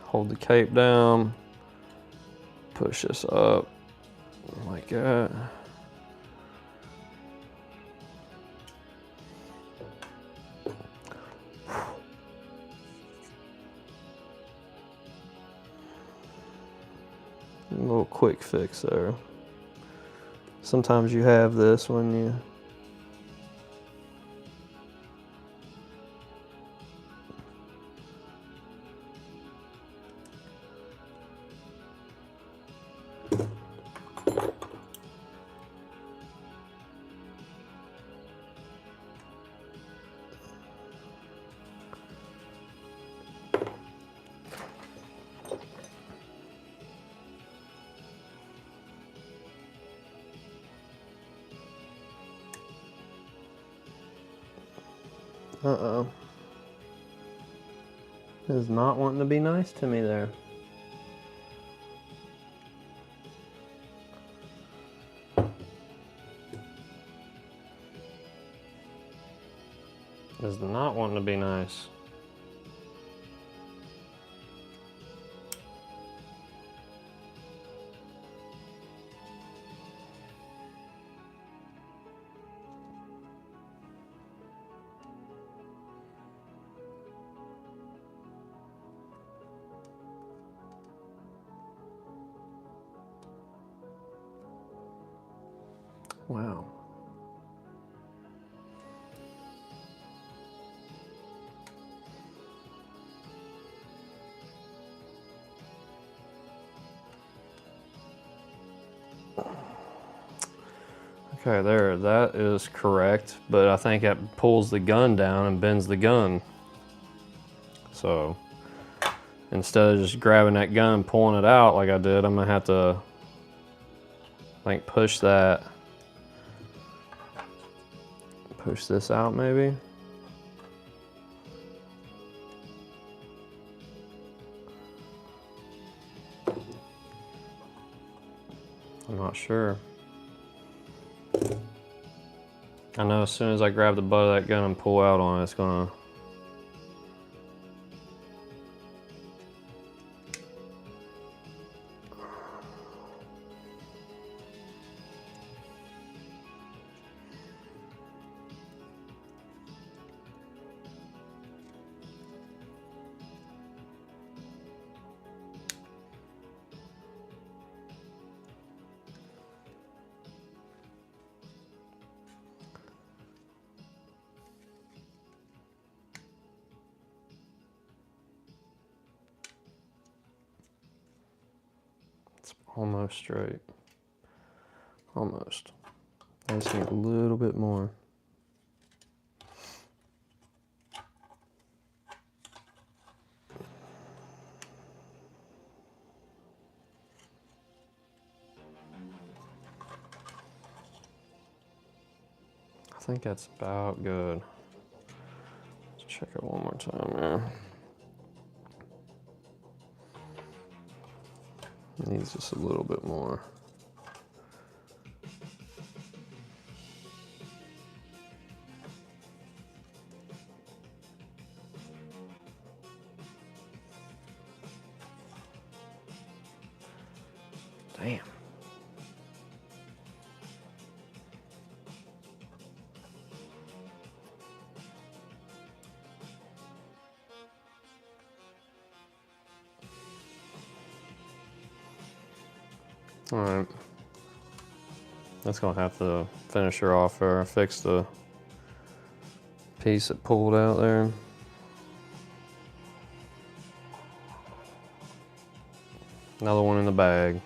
Hold the cape down. Push this up like that. A little quick fix there. Sometimes you have this when you uh-oh. Is not wanting to be nice to me there. Is not wanting to be nice. Wow. Okay, there, that is correct, but I think it pulls the gun down and bends the gun. So instead of just grabbing that gun and pulling it out like I did, I'm gonna have to, I think, push that. Push this out maybe. I'm not sure. I know as soon as I grab the butt of that gun and pull out on it, it's gonna. Almost straight. Almost. I just need a little bit more. I think that's about good. Let's check it one more time there. Needs just a little bit more. Damn. All right. That's gonna have to finish her off there. Fix the piece that pulled out there. Another one in the bag.